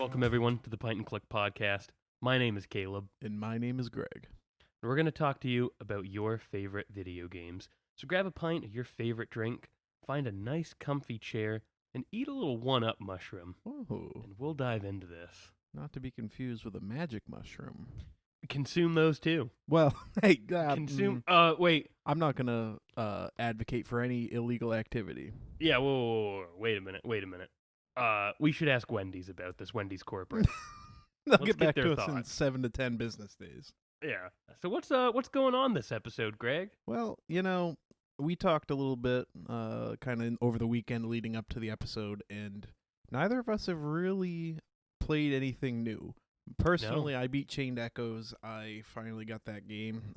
Welcome, everyone, to the Pint and Click podcast. My name is Caleb, And my name is Greg. and we're going to talk to you about your favorite video games. So grab a pint of your favorite drink, find a nice comfy chair, and eat a little one-up mushroom, Oh, and we'll dive into this. not to be confused with a magic mushroom. Consume those too. Well, hey, Wait. I'm not gonna advocate for any illegal activity. Yeah, whoa. Wait a minute. We should ask Wendy's about this, Wendy's corporate. They'll Let's get get back their to us in thoughts. 7 to 10 business days. Yeah. So what's going on this episode, Greg? Well, we talked a little bit, kind of over the weekend leading up to the episode, and neither of us have really played anything new. Personally, I beat Chained Echoes. I finally got that game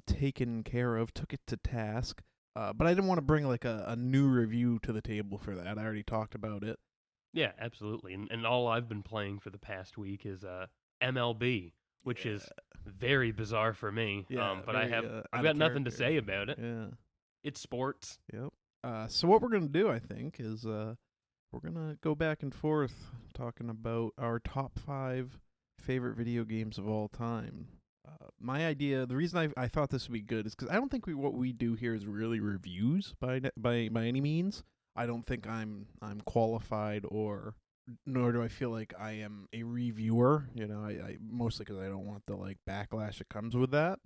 taken care of, took it to task. But I didn't want to bring like a new review to the table for that. I already talked about it. Yeah, absolutely. And all I've been playing for the past week is MLB, which is very bizarre for me. Yeah, but very, I've out got of nothing to character. say about it. Yeah. It's sports. Yep. So what we're gonna do, I think, is we're gonna go back and forth talking about our top 5 favorite video games of all time. My idea, the reason I thought this would be good is because I don't think what we do here is really reviews by any means. I don't think I'm qualified, or nor do I feel like I am a reviewer. I mostly because I don't want the like backlash that comes with that.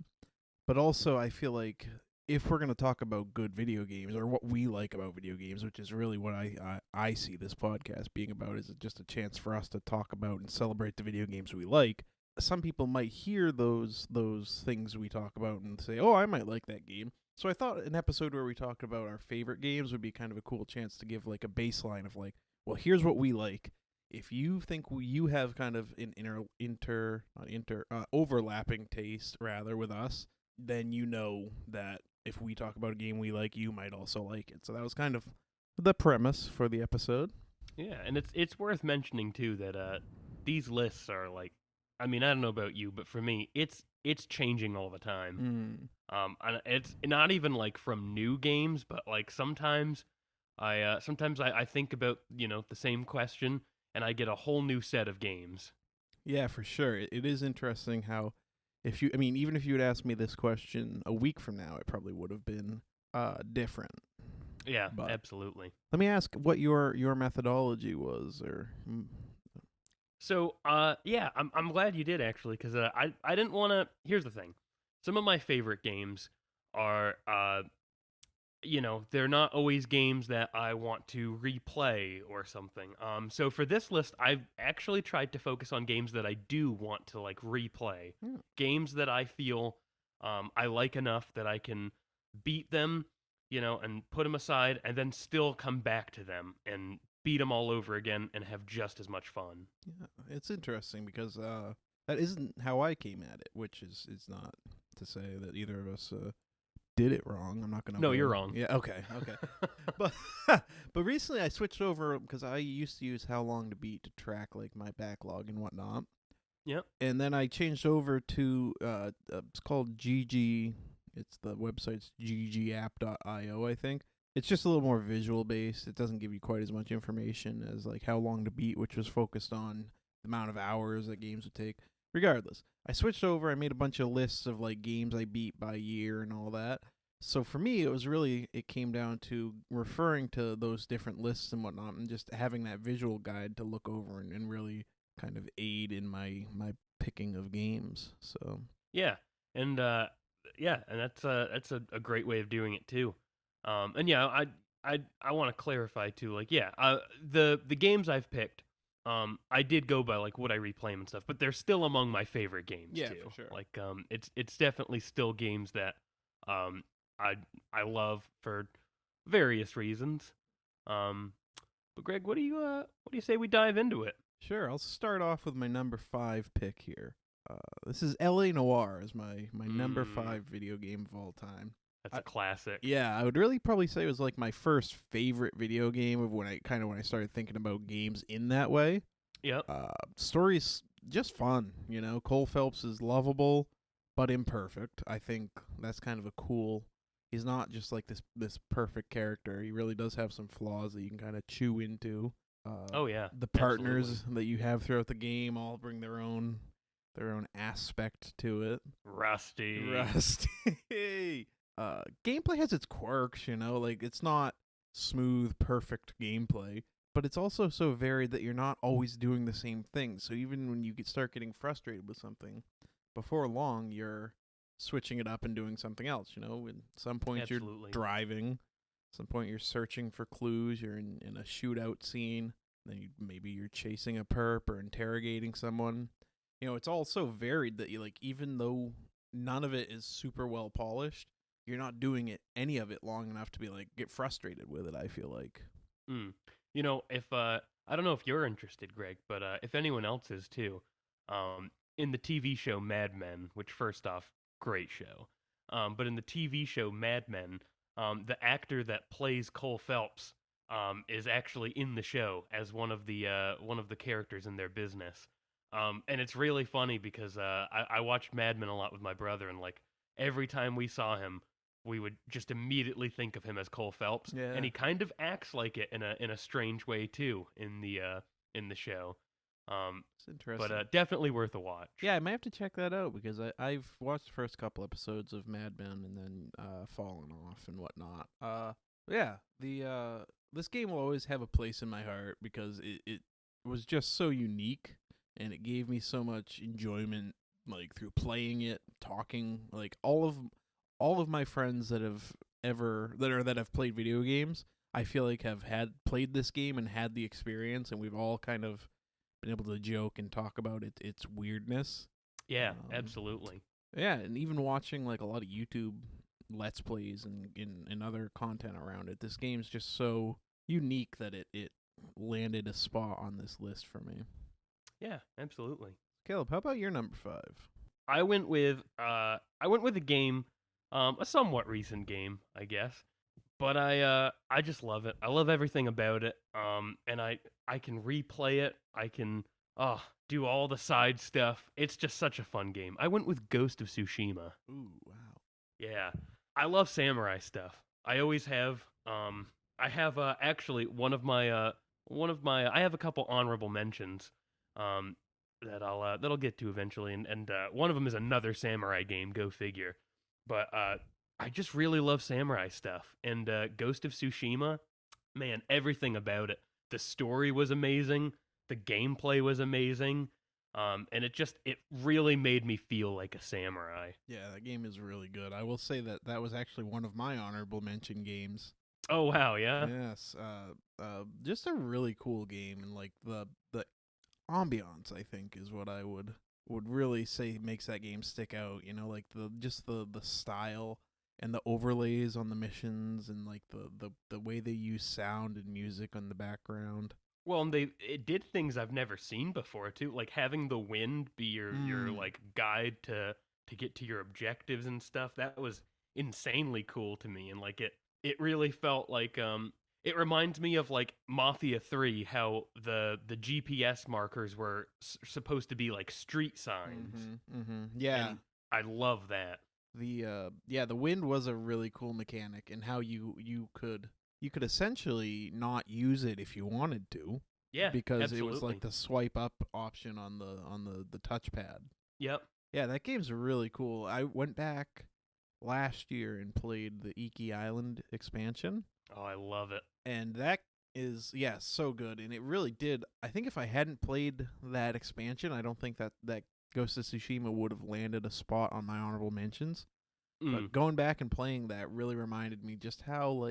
But also, I feel like if we're gonna talk about good video games or what we like about video games, which is really what I see this podcast being about, is just a chance for us to talk about and celebrate the video games we like. Some people might hear those things we talk about and say, "Oh, I might like that game." So I thought an episode where we talked about our favorite games would be kind of a cool chance to give like a baseline of like, well, here's what we like. If you think you have kind of an overlapping taste rather with us, then you know that if we talk about a game we like, you might also like it. So that was kind of the premise for the episode. Yeah, and it's worth mentioning too that these lists are like, I mean, I don't know about you, but for me, it's changing all the time. And it's not even like from new games, but like sometimes I think about the same question, and I get a whole new set of games. Yeah, for sure. It is interesting how even if you had asked me this question a week from now, it probably would have been different. Yeah, But absolutely. let me ask what your methodology was, or So, yeah, I'm glad you did actually, because I didn't want to. Here's the thing: some of my favorite games are they're not always games that I want to replay or something. So for this list, I've actually tried to focus on games that I do want to like replay, games that I feel I like enough that I can beat them, and put them aside, and then still come back to them and beat them all over again and have just as much fun. yeah, it's interesting because that isn't how I came at it, which is not to say that either of us did it wrong. I'm not gonna. No, you're wrong. Yeah. Okay. but but recently I switched over because I used to use How Long to Beat to track like my backlog and whatnot. Yep. And then I changed over to it's called GG. It's the website's ggapp.io, I think. It's just a little more visual based. It doesn't give you quite as much information as like How Long to Beat, which was focused on the amount of hours that games would take. Regardless, I switched over. I made a bunch of lists of like games I beat by year and all that. So for me, it came down to referring to those different lists and whatnot, and just having that visual guide to look over and really kind of aid in my picking of games. So Yeah, and that's a great way of doing it too. And yeah, I want to clarify too. Like, yeah, the games I've picked, I did go by like would I replay them and stuff, but they're still among my favorite games Yeah, too. for sure. Like, it's definitely still games that I love for various reasons. But Greg, what do you say we dive into it? Sure, I'll start off with my number 5 pick here. This is L.A. Noire is my number 5 video game of all time. That's a classic. Yeah, I would really probably say it was like my first favorite video game of when I started thinking about games in that way. Yep. Story's just fun, Cole Phelps is lovable, but imperfect. I think that's kind of a cool. He's not just like this perfect character. He really does have some flaws that you can kind of chew into. Oh yeah, The partners absolutely. that you have throughout the game all bring their own aspect to it. Rusty. Rusty. Gameplay has its quirks, like it's not smooth, perfect gameplay, but it's also so varied that you're not always doing the same thing. So even when you start getting frustrated with something, before long you're switching it up and doing something else. At some point you're Absolutely. driving, at some point you're searching for clues. You're in a shootout scene. Then maybe you're chasing a perp or interrogating someone. It's all so varied that you even though none of it is super well polished, you're not doing any of it long enough to be get frustrated with it. I feel like. Mm. If I don't know if you're interested, Greg, but if anyone else is too, in the TV show Mad Men, which first off, great show, but in the TV show Mad Men, the actor that plays Cole Phelps is actually in the show as one of the characters in their business, and it's really funny because I watched Mad Men a lot with my brother, and every time we saw him, we would just immediately think of him as Cole Phelps, and Yeah, he kind of acts like it in a strange way too in the show. it's But interesting. definitely worth a watch. Yeah, I might have to check that out because I've watched the first couple episodes of Mad Men and then fallen off and whatnot. Yeah, the this game will always have a place in my heart because it was just so unique and it gave me so much enjoyment through playing it, talking, all of my friends that have played video games, I feel like have had played this game and had the experience, and we've all kind of been able to joke and talk about its weirdness. Yeah, Um, absolutely. yeah, and even watching a lot of YouTube let's plays and other content around it. This game's just so unique that it landed a spot on this list for me. Yeah, absolutely. Caleb, how about your number 5? I went with a game, a somewhat recent game, I guess. But I just love it. I love everything about it. And I can replay it. I can do all the side stuff. It's just such a fun game. I went with Ghost of Tsushima. Ooh, wow. Yeah. I love samurai stuff. I always have. I have actually one of my I have a couple honorable mentions um that'll get to eventually, and one of them is another samurai game, go figure. But I just really love samurai stuff, and Ghost of Tsushima, man, everything about it. The story was amazing, the gameplay was amazing, and it really made me feel like a samurai. Yeah, that game is really good. I will say that was actually one of my honorable mention games. Oh wow, yeah. Yes, just a really cool game, and the ambiance, I think, is what I would really say makes that game stick out. The style and the overlays on the missions, and the way they use sound and music on the background. Well, and it did things I've never seen before too, like having the wind be your Mm. like guide to get to your objectives and stuff. That was insanely cool to me, and it really felt like it reminds me of like Mafia 3, how the GPS markers were supposed to be like street signs, Yeah. and I love that. The wind was a really cool mechanic, and how you could essentially not use it if you wanted to, Yeah, because it was like absolutely. the swipe up option on the touchpad. Yep. Yeah, that game's really cool. I went back last year and played the Iki Island expansion, Oh, I love it. and that is, yeah, so good. And it really did. I think if I hadn't played that expansion, I don't think that Ghost of Tsushima would have landed a spot on my honorable mentions. Mm. But going back and playing that really reminded me just how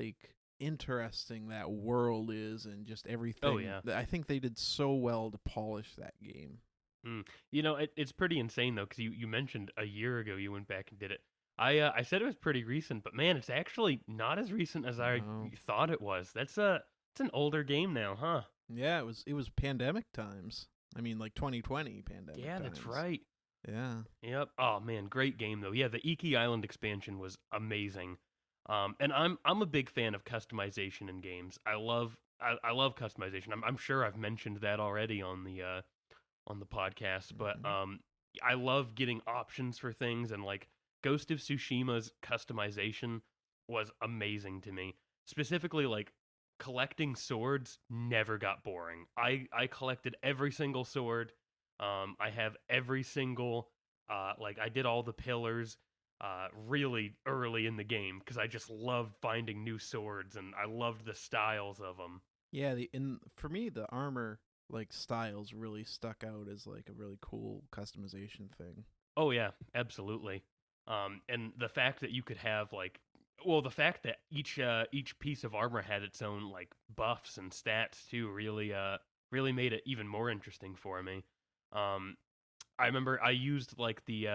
interesting that world is, and just Oh everything. yeah. I think they did so well to polish that game. Mm. It's pretty insane though, because you mentioned a year ago you went back and did it. I said it was pretty recent, but man, it's actually not as recent as I No. thought it was. It's an older game now, huh? Yeah, it was pandemic times. I mean, 2020 pandemic Yeah, that's times. right. Yeah. Yep. Oh man, great game though. Yeah, the Iki Island expansion was amazing. And I'm a big fan of customization in games. I love customization. I'm sure I've mentioned that already on the podcast, but Mhm. I love getting options for things, and like Ghost of Tsushima's customization was amazing to me. Specifically, like collecting swords never got boring. I collected every single sword. I have every single like I did all the pillars really early in the game because I just loved finding new swords and I loved the styles of them. Yeah, for me the armor like styles really stuck out as like a really cool customization thing. Oh yeah, absolutely. And the fact that you could have like, well, the fact that each piece of armor had its own like buffs and stats too really made it even more interesting for me. Um, I remember I used like the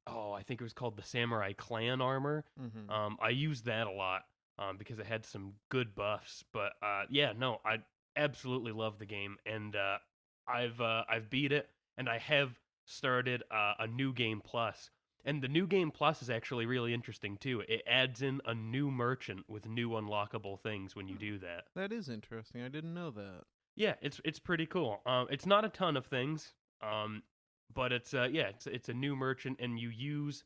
I think it was called the Samurai Clan armor. Mm-hmm. I used that a lot because it had some good buffs. But yeah, no, I absolutely love the game, and I've beat it, and I have started a new game plus. And the new game plus is actually really interesting too. It adds in a new merchant with new unlockable things when you do that. That is interesting. I didn't know that. Yeah, it's pretty cool. It's not a ton of things, but it's yeah, it's a new merchant, and you use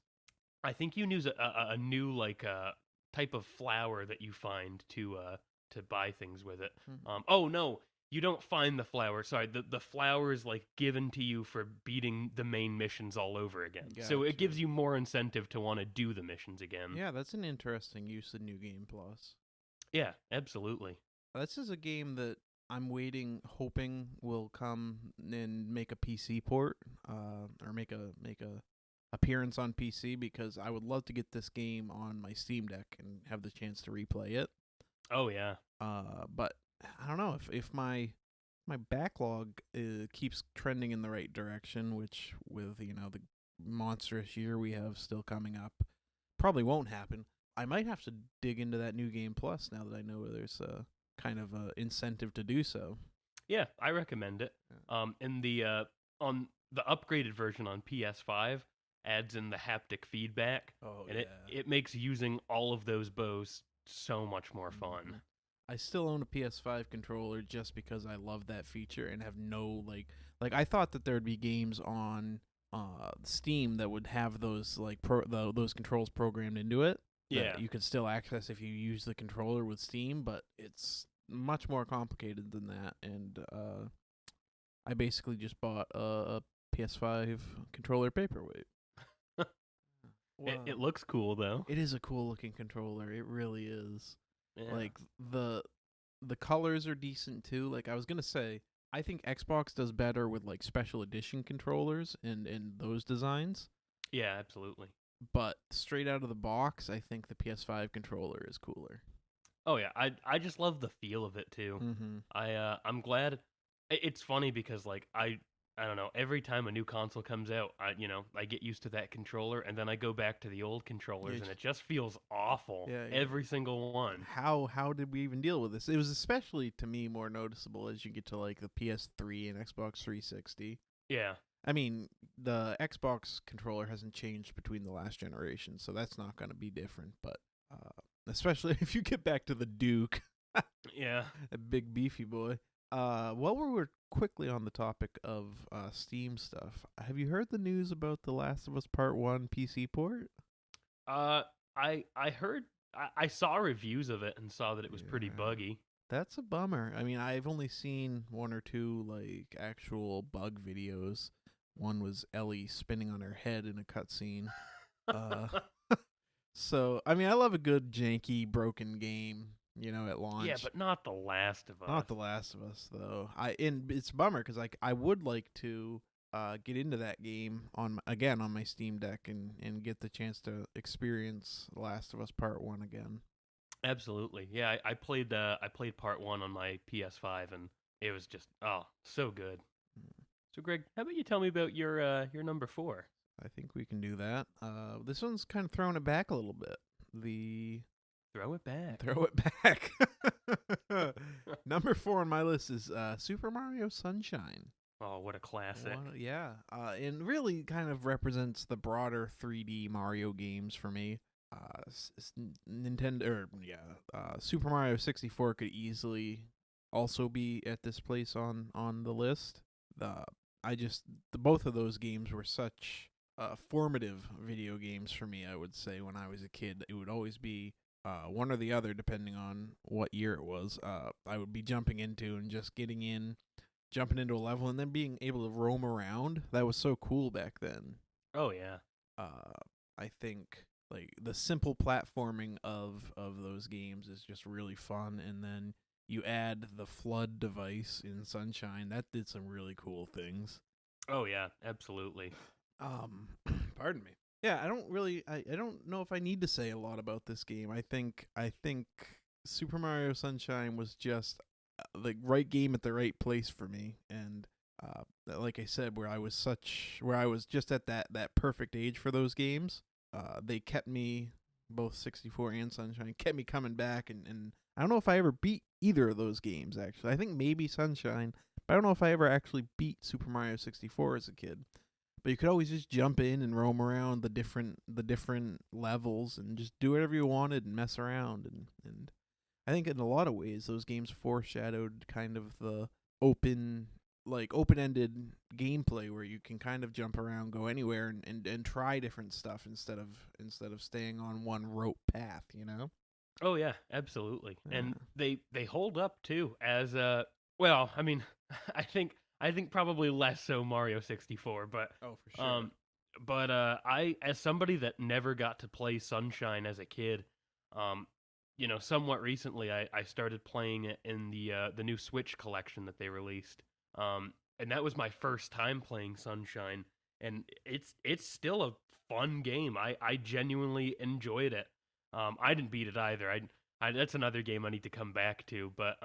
I think you use a new like type of flower that you find to buy things with it. Hmm. Oh no, you don't find the flower. Sorry, the flower is like given to you for beating the main missions all over again. So it Gotcha. gives you more incentive to want to do the missions again. Yeah, that's an interesting use of New Game Plus. Yeah, absolutely. This is a game that I'm waiting, hoping will come and make a PC port, or make a appearance on PC because I would love to get this game on my Steam Deck and have the chance to replay it. Oh yeah. But I don't know if my backlog keeps trending in the right direction, which with the monstrous year we have still coming up, probably won't happen. I might have to dig into that New Game Plus now that I know there's a kind of a incentive to do so. Yeah, I recommend it. In the on the upgraded version on PS5 adds in the haptic feedback, Oh and yeah. it makes using all of those bows so much more fun. Mhm. I still own a PS5 controller just because I love that feature and have no like I thought that there would be games on Steam that would have those like those controls programmed into it Yeah, that you could still access if you use the controller with Steam, but it's much more complicated than that. And I basically just bought a PS5 controller paperweight. it looks cool though. It is a cool looking controller. It really is. Yeah. Like the colors are decent too. Like I was gonna say, I think Xbox does better with like special edition controllers and those designs. Yeah, absolutely. But straight out of the box, I think the PS5 controller is cooler. Oh yeah, I just love the feel of it too. Mm-hmm. I'm glad. It's funny because like I don't know, every time a new console comes out, I get used to that controller and then I go back to the old controllers and it just feels awful. Yeah, Every single one. How did we even deal with this? It was especially to me more noticeable as you get to like the PS3 and Xbox 360. Yeah. I mean, the Xbox controller hasn't changed between the last generation, so that's not going to be different. But especially if you get back to the Duke, Yeah. a big beefy boy. While we're quickly on the topic of Steam stuff, have you heard the news about The Last of Us Part 1 PC port? I heard I saw reviews of it and saw that it was pretty Yeah. buggy. That's a bummer. I mean, I've only seen one or two like actual bug videos. One was Ellie spinning on her head in a cutscene. Uh, so I mean, I love a good janky broken game, at launch. Yeah, but not The Last of Us. Not The Last of Us though. And it's a bummer because like I would like to get into that game on my Steam Deck and get the chance to experience The Last of Us Part 1 again. Absolutely. Yeah, I played part 1 on my PS5 and it was just so good. So Greg, how about you tell me about your number 4? I think we can do that. This one's kind of throwing it back a little bit. Throw it back. Throw it back. Number 4 on my list is Super Mario Sunshine. Oh, what a classic. Yeah. And really kind of represents the broader 3D Mario games for me. Super Mario 64 could easily also be at this place on the list. Both of those games were such formative video games for me. I would say when I was a kid, it would always be one or the other, depending on what year it was. I would be jumping into and just jumping into a level, and then being able to roam around. That was so cool back then. Oh yeah. I think like the simple platforming of those games is just really fun, and then you add the flood device in Sunshine. That did some really cool things. Oh yeah, absolutely. Pardon me. Yeah, I don't know if I need to say a lot about this game. I think Super Mario Sunshine was just the right game at the right place for me, and like I said, where I was just at that perfect age for those games. They kept me, both 64 and Sunshine, kept me coming back, and I don't know if I ever beat either of those games, actually. I think maybe Sunshine, but I don't know if I ever actually beat Super Mario 64 as a kid. But you could always just jump in and roam around the different levels and just do whatever you wanted and mess around, and I think in a lot of ways those games foreshadowed kind of the open-ended gameplay where you can kind of jump around, go anywhere, and try different stuff instead of staying on one rope path, you know? Oh yeah, absolutely. Yeah. And they hold up too as well, I mean, I think probably less so Mario 64, but Oh, for sure. I, as somebody that never got to play Sunshine as a kid, somewhat recently I started playing it in the new Switch collection that they released. And that was my first time playing Sunshine, and it's still a fun game. I genuinely enjoyed it. I didn't beat it either. I that's another game I need to come back to, but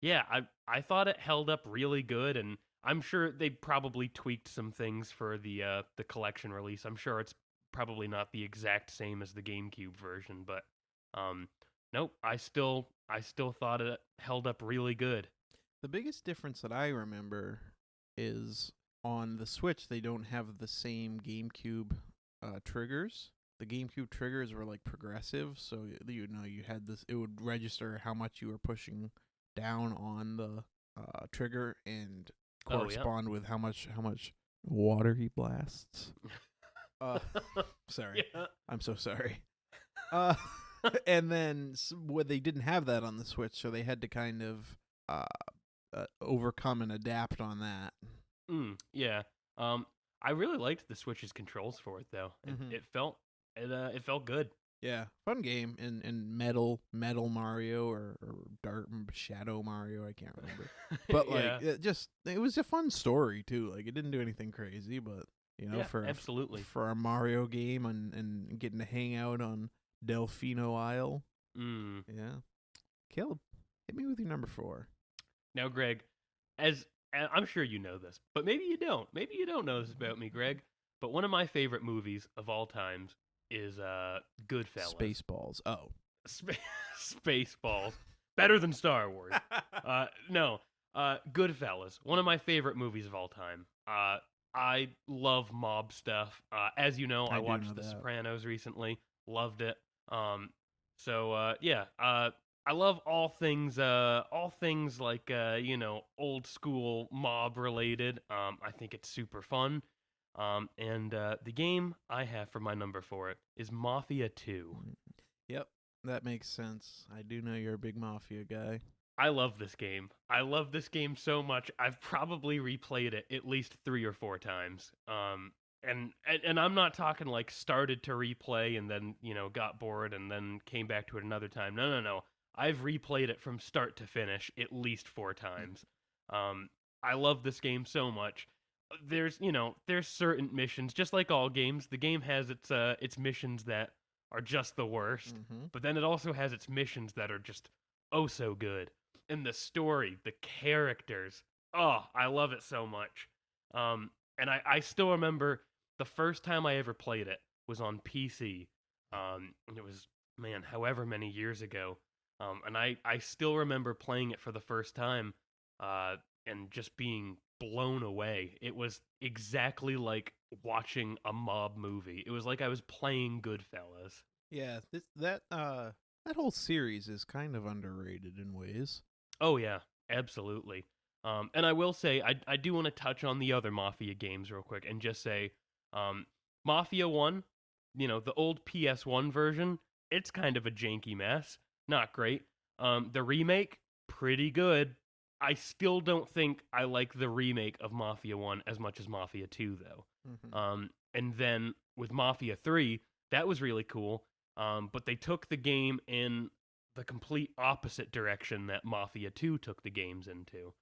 yeah, I thought it held up really good, and I'm sure they probably tweaked some things for the collection release. I'm sure it's probably not the exact same as the GameCube version, but nope, I still thought it held up really good. The biggest difference that I remember is on the Switch they don't have the same GameCube triggers. The GameCube triggers were like progressive, so you had this. It would register how much you were pushing down on the trigger and correspond with how much water he blasts. Sorry, Yeah. I'm so sorry. And then what they didn't have that on the Switch, so they had to kind of overcome and adapt on that. Yeah. I really liked the Switch's controls for it though. It felt good. Yeah, fun game. And metal Mario or dark Shadow Mario, I can't remember. But like it was a fun story too. Like it didn't do anything crazy, but absolutely. for a Mario game and getting to hang out on Delfino Isle. Yeah. Caleb, hit me with your number 4. Now, Greg, as I'm sure you know this, but maybe you don't. Maybe you don't know this about me, Greg. But one of my favorite movies of all times is Goodfellas. Spaceballs. Oh. Spaceballs. Better than Star Wars. No. Goodfellas. One of my favorite movies of all time. I love mob stuff. As you know, I watched The Sopranos recently. Loved it. I love all things like old school mob related. I think it's super fun. And the game I have for my number for it is Mafia 2. Yep, that makes sense. I do know you're a big Mafia guy. I love this game. I love this game so much. I've probably replayed it at least 3 or 4 times. And I'm not talking like started to replay and then, got bored and then came back to it another time. No. I've replayed it from start to finish at least 4 times. I love this game so much. There's certain missions, just like all games. The game has its missions that are just the worst, but then it also has its missions that are just oh so good. And the story, the characters, oh, I love it so much. And I still remember the first time I ever played it was on PC. And it was, man, however many years ago. And I still remember playing it for the first time and just being blown away. It was exactly like watching a mob movie. It was like I was playing Goodfellas. Yeah, that whole series is kind of underrated in ways. Oh yeah, absolutely. And I will say, I do want to touch on the other Mafia games real quick and just say, Mafia 1, the old PS1 version, it's kind of a janky mess. Not great. The remake, pretty good. I still don't think I like the remake of Mafia 1 as much as Mafia 2, though. And then with Mafia 3, that was really cool. But they took the game in the complete opposite direction that Mafia 2 took the games into.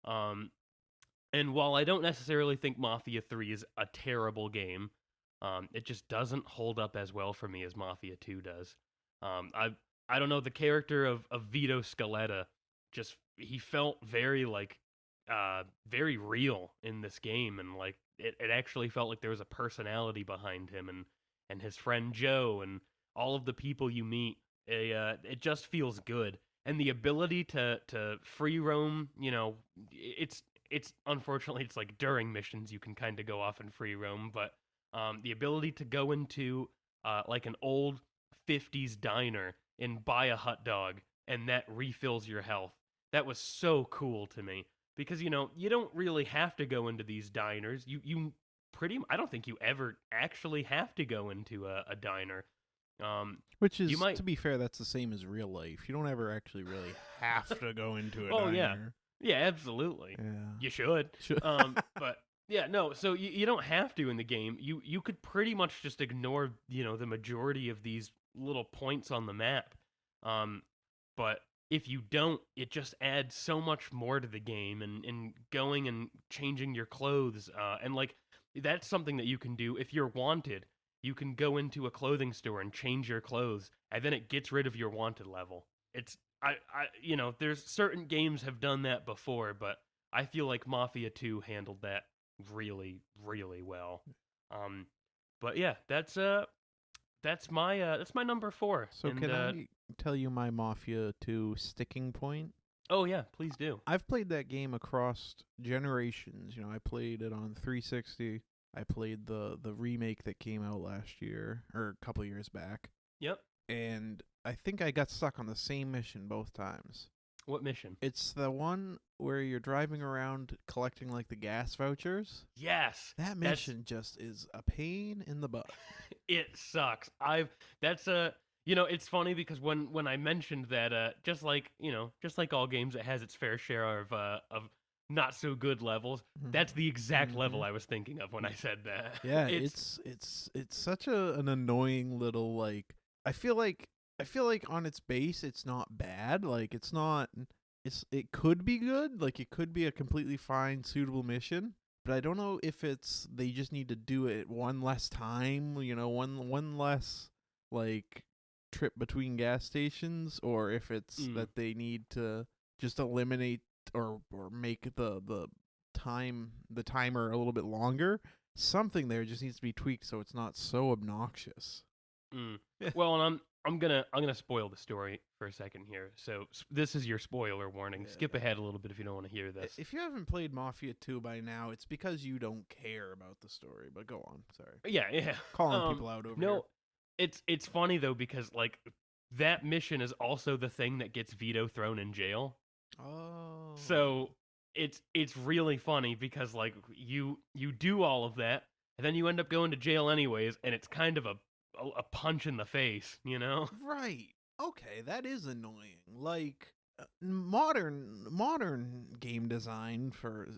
And while I don't necessarily think Mafia 3 is a terrible game, it just doesn't hold up as well for me as Mafia 2 does. I don't know, the character of Vito Scaletta, just he felt very very real in this game, and like it actually felt like there was a personality behind him, and his friend Joe and all of the people you meet. It just feels good, and the ability to free roam, it's unfortunately it's like during missions you can kind of go off and free roam, but the ability to go into like an old 50s diner and buy a hot dog and that refills your health. That was so cool to me because you don't really have to go into these diners. You I don't think you ever actually have to go into a diner. Which is, you might, to be fair, that's the same as real life. You don't ever actually really have to go into a oh diner. yeah, absolutely. Yeah. You should. But yeah, no. So you don't have to in the game. You could pretty much just ignore the majority of these little points on the map. But if you don't, it just adds so much more to the game, and going and changing your clothes, and like that's something that you can do if you're wanted. You can go into a clothing store and change your clothes, and then it gets rid of your wanted level. It's there's certain games have done that before, but I feel like Mafia 2 handled that really, really well. But yeah, that's my number 4. So and, can I tell you my Mafia 2 sticking point? Oh yeah, please do. I've played that game across generations. I played it on 360. I played the remake that came out last year, or a couple years back. Yep. And I think I got stuck on the same mission both times. What mission? It's the one where you're driving around collecting like the gas vouchers. Yes. That mission just is a pain in the butt. It sucks. It's funny because when I mentioned that, just like all games, it has its fair share of not so good levels. That's the exact level I was thinking of when I said that. Yeah, it's such an annoying little like. I feel like on its base it's not bad. Like it could be good. Like it could be a completely fine, suitable mission. But I don't know if they just need to do it one less time. One less like trip between gas stations, or if it's that they need to just eliminate or make the timer a little bit longer. Something there just needs to be tweaked so it's not so obnoxious. Well, and I'm gonna spoil the story for a second here. So this is your spoiler warning. Yeah. Skip ahead a little bit if you don't want to hear this. If you haven't played Mafia 2 by now, it's because you don't care about the story. But go on. Sorry. Yeah. Calling people out over here. No, it's funny though because like that mission is also the thing that gets Vito thrown in jail. Oh. So it's really funny because like you do all of that and then you end up going to jail anyways, and it's kind of a punch in the face, Right. Okay, that is annoying. Like modern game design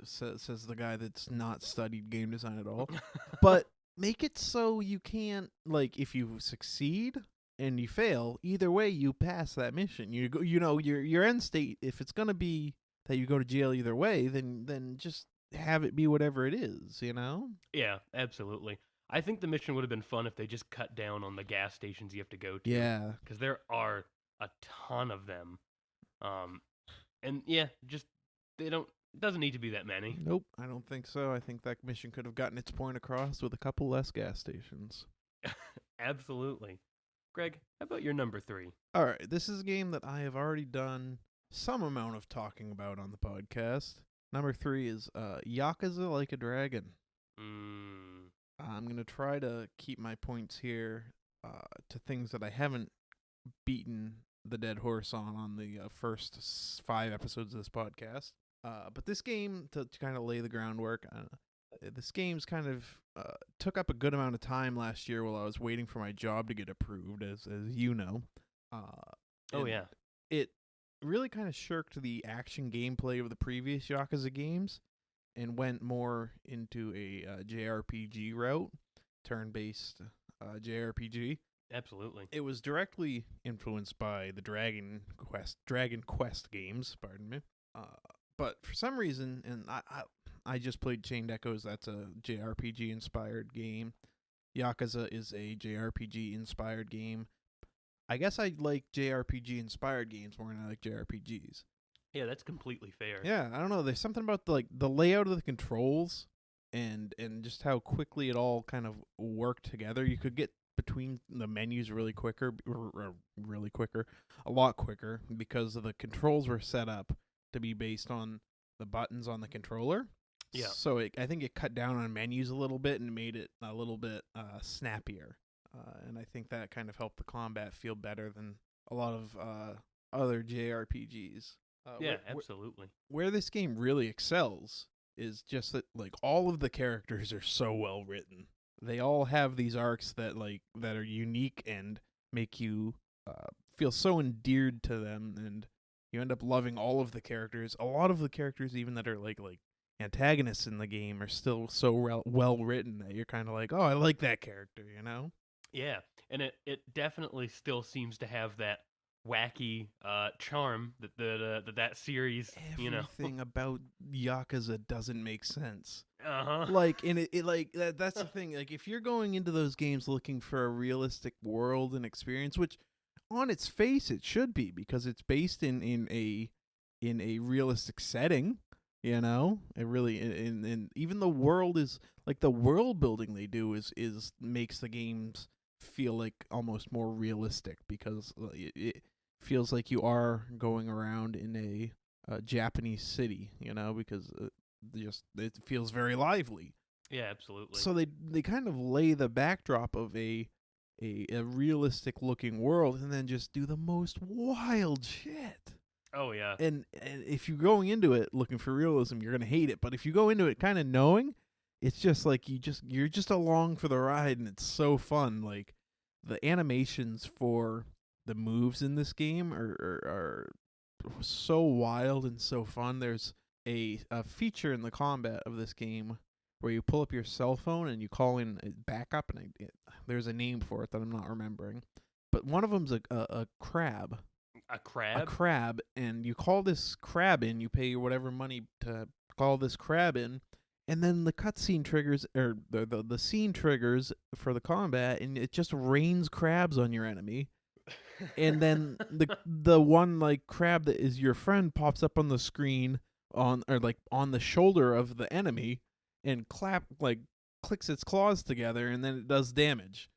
says the guy that's not studied game design at all. But make it so you can't, like, if you succeed and you fail, either way you pass that mission. You go, your end state, if it's going to be that you go to jail either way, then just have it be whatever it is, Yeah, absolutely. I think the mission would have been fun if they just cut down on the gas stations you have to go to. Yeah. Because there are a ton of them. And yeah, it doesn't need to be that many. Nope, I don't think so. I think that mission could have gotten its point across with a couple less gas stations. Absolutely. Greg, how about your number 3? All right, this is a game that I have already done some amount of talking about on the podcast. Number 3 is Yakuza Like a Dragon. I'm going to try to keep my points here to things that I haven't beaten the dead horse on the first 5 episodes of this podcast. But this game, to kind of lay the groundwork, this game's kind of took up a good amount of time last year while I was waiting for my job to get approved, as you know. Oh And yeah, it really kind of shirked the action gameplay of the previous Yakuza games and went more into a JRPG route, turn-based JRPG. absolutely. It was directly influenced by the Dragon Quest games, pardon me. Uh, but for some reason, and I just played Chained Echoes. That's a JRPG inspired game. Yakuza is a JRPG inspired game. I guess I like JRPG inspired games more than I like JRPGs. Yeah, that's completely fair. Yeah, I don't know. There's something about the layout of the controls and just how quickly it all kind of worked together. You could get between the menus a lot quicker because the controls were set up to be based on the buttons on the controller. Yeah. So I think it cut down on menus a little bit and made it a little bit snappier. And I think that kind of helped the combat feel better than a lot of other JRPGs. Yeah, absolutely. Where this game really excels is just that like all of the characters are so well written. They all have these arcs that are unique and make you feel so endeared to them, and you end up loving all of the characters. A lot of the characters, even that are like antagonists in the game, are still so well written that you're kind of like, oh, I like that character, you know? Yeah, and it definitely still seems to have that wacky charm that series, Everything about Yakuza doesn't make sense. Uh-huh. Like, and it like that's the thing. Like, if you're going into those games looking for a realistic world and experience, which on its face it should be because it's based in a realistic setting, you know, it really and even the world is like the world building they do is makes the games feel like almost more realistic because it feels like you are going around in a Japanese city, you know, because just it feels very lively. Yeah, absolutely. So they kind of lay the backdrop of a realistic looking world and then just do the most wild shit. Oh yeah. And if you're going into it looking for realism, you're gonna hate it. But if you go into it kind of knowing, it's just like you're just along for the ride, and it's so fun. Like the animations for the moves in this game are so wild and so fun. There's a feature in the combat of this game where you pull up your cell phone and you call in a backup, and there's a name for it that I'm not remembering. But one of them's a crab. A crab? A crab, and you call this crab in, you pay whatever money to call this crab in, and then the cutscene triggers, or the scene triggers for the combat, and it just rains crabs on your enemy. And then the one like crab that is your friend pops up on the screen on the shoulder of the enemy and clicks its claws together, and then it does damage.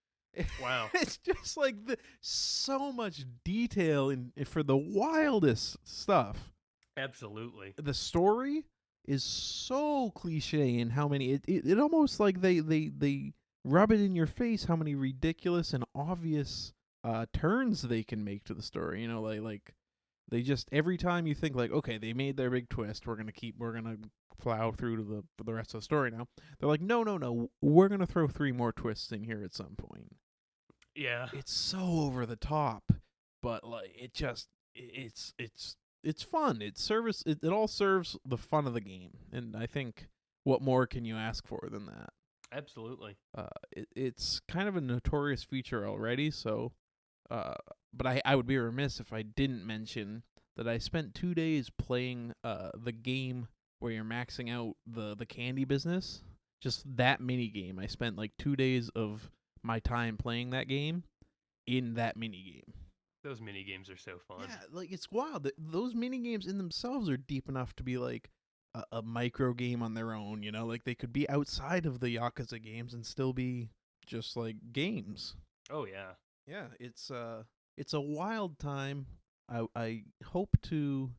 Wow. It's just like so much detail for the wildest stuff. Absolutely. The story is so cliche in how many it almost like they rub it in your face how many ridiculous and obvious turns they can make to the story. You know, like they just every time you think like, okay, they made their big twist, we're gonna plow through to the rest of the story now. They're like, no, we're gonna throw 3 more twists in here at some point. Yeah. It's so over the top, but like it's fun. It all serves the fun of the game, and I think what more can you ask for than that? Absolutely. It's kind of a notorious feature already, so but I would be remiss if I didn't mention that I spent 2 days playing the game where you're maxing out the candy business. Just that mini game. I spent like 2 days of my time playing that game in that mini game. Those mini games are so fun. Yeah, like it's wild. Those mini games in themselves are deep enough to be like a micro game on their own, you know? Like they could be outside of the Yakuza games and still be just like games. Oh yeah. Yeah, it's a wild time. I hope to,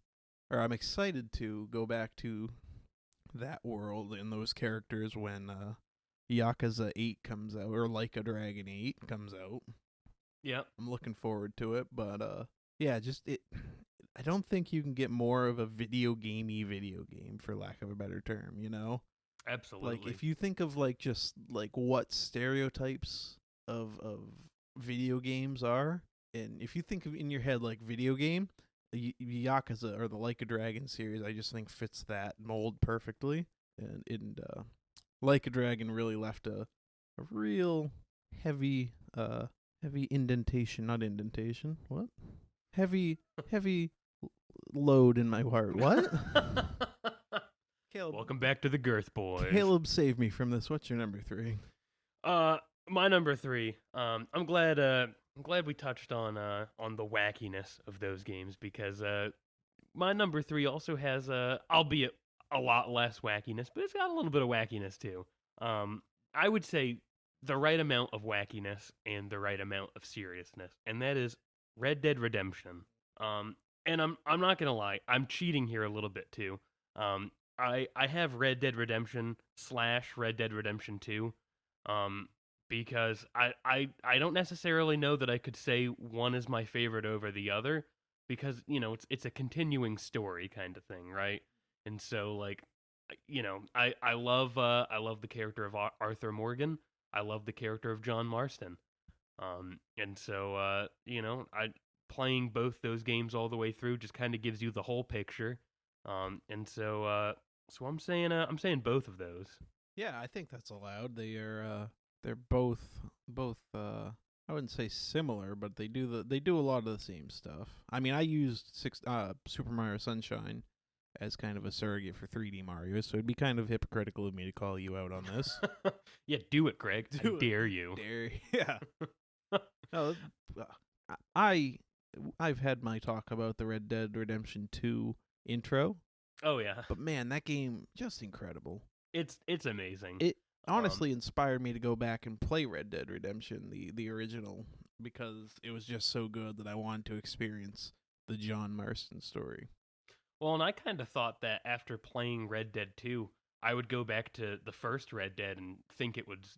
or I'm excited to go back to that world and those characters when Yakuza 8 comes out, or Like a Dragon 8 comes out. Yep. I'm looking forward to it, but yeah, just I don't think you can get more of a video game, for lack of a better term, you know? Absolutely. Like, if you think of like just like what stereotypes of video games are, and if you think of in your head like video game, the Yakuza or the Like a Dragon series, I just think fits that mold perfectly. And Like a Dragon really left a real heavy heavy indentation, not indentation. What? Heavy load in my heart. What? Caleb, Welcome back to the Girth Boys. Caleb, save me from this. What's your number 3? My number 3. I'm glad we touched on the wackiness of those games, because my number 3 also has albeit a lot less wackiness, but it's got a little bit of wackiness too. I would say the right amount of wackiness and the right amount of seriousness, and that is Red Dead Redemption. And I'm not gonna lie, I'm cheating here a little bit too. I have Red Dead Redemption / Red Dead Redemption 2, because I don't necessarily know that I could say one is my favorite over the other, because it's a continuing story kind of thing, right? And so, like, I love the character of Arthur Morgan. I love the character of John Marston. And so I playing both those games all the way through just kind of gives you the whole picture. And so I'm saying both of those. Yeah, I think that's allowed. They're both I wouldn't say similar, but they do a lot of the same stuff. I mean, I used Super Mario Sunshine as kind of a surrogate for 3D Mario, so it'd be kind of hypocritical of me to call you out on this. Yeah, do it, Greg. I dare you. Yeah. No, I've had my talk about the Red Dead Redemption 2 intro. Oh yeah. But man, that game just incredible. It's amazing. It honestly inspired me to go back and play Red Dead Redemption, the original, because it was just so good that I wanted to experience the John Marston story. Well, and I kind of thought that after playing Red Dead 2, I would go back to the first Red Dead and think it was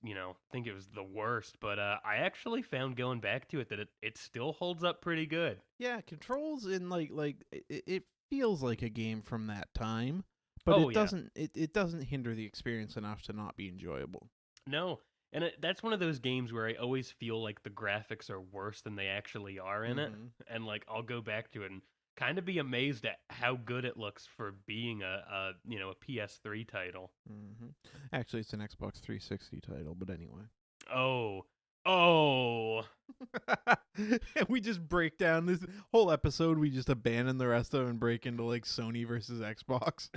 the worst, but I actually found going back to it that it still holds up pretty good. Yeah, controls in like it feels like a game from that time, but it doesn't hinder the experience enough to not be enjoyable. No, and that's one of those games where I always feel like the graphics are worse than they actually are in it, and like I'll go back to it and kind of be amazed at how good it looks for being a PS3 title. Actually, it's an Xbox 360 title, but anyway. Oh. We just break down this whole episode. We just abandon the rest of it and break into like Sony versus Xbox.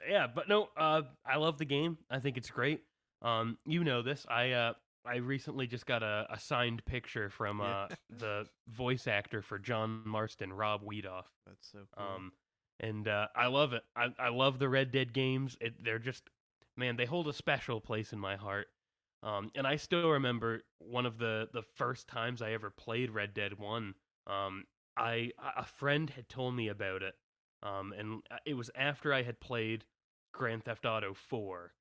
Yeah, but no, I love the game. I think it's great. You know this. I recently just got a signed picture from the voice actor for John Marston, Rob Weedoff. That's so cool. And I love it. I love the Red Dead games. They're just, man, they hold a special place in my heart. And I still remember one of the first times I ever played Red Dead 1. A friend had told me about it. And it was after I had played Grand Theft Auto 4.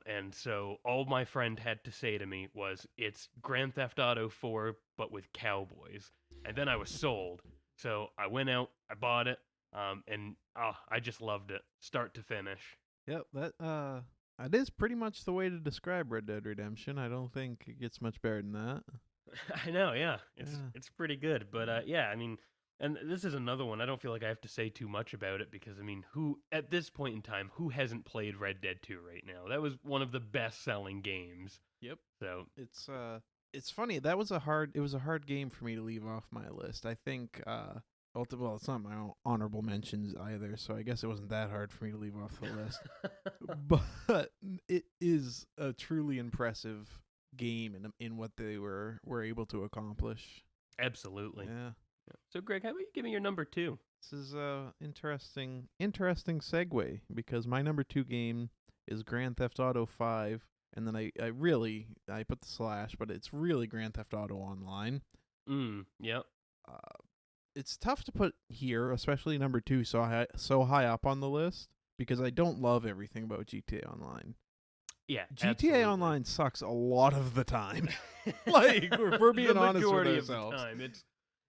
And so all my friend had to say to me was, it's Grand Theft Auto 4, but with cowboys. And then I was sold. So I went out, I bought it, and I just loved it, start to finish. Yep, that is pretty much the way to describe Red Dead Redemption. I don't think it gets much better than that. I know, yeah. It's pretty good. But yeah, I mean, and this is another one. I don't feel like I have to say too much about it, because, I mean, who at this point in time, who hasn't played Red Dead 2 right now? That was one of the best-selling games. Yep. So it's funny. It was a hard game for me to leave off my list. I think well, it's not my honorable mentions either, so I guess it wasn't that hard for me to leave off the list. But it is a truly impressive game in what they were able to accomplish. Absolutely. Yeah. So, Greg, how about you give me your number 2? This is a interesting segue, because my number 2 game is Grand Theft Auto 5, and then I put the slash, but it's really Grand Theft Auto Online. Yep. It's tough to put here, especially number 2, so high up on the list, because I don't love everything about GTA Online. Yeah, GTA absolutely. Online sucks a lot of the time. Like, we're being honest with ourselves. Of the time.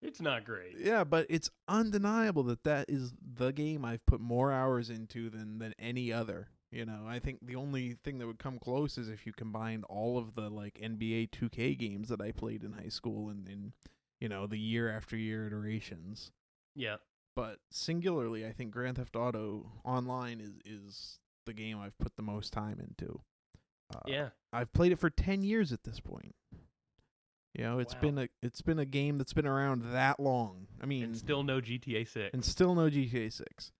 It's not great. Yeah, but it's undeniable that that is the game I've put more hours into than any other. You know, I think the only thing that would come close is if you combined all of the like NBA 2K games that I played in high school and in, you know, the year after year iterations. Yeah. But singularly, I think Grand Theft Auto Online is the game I've put the most time into. Yeah. I've played it for 10 years at this point. You know, Wow. it's been a game that's been around that long. I mean, And still no GTA 6. and still no GTA 6.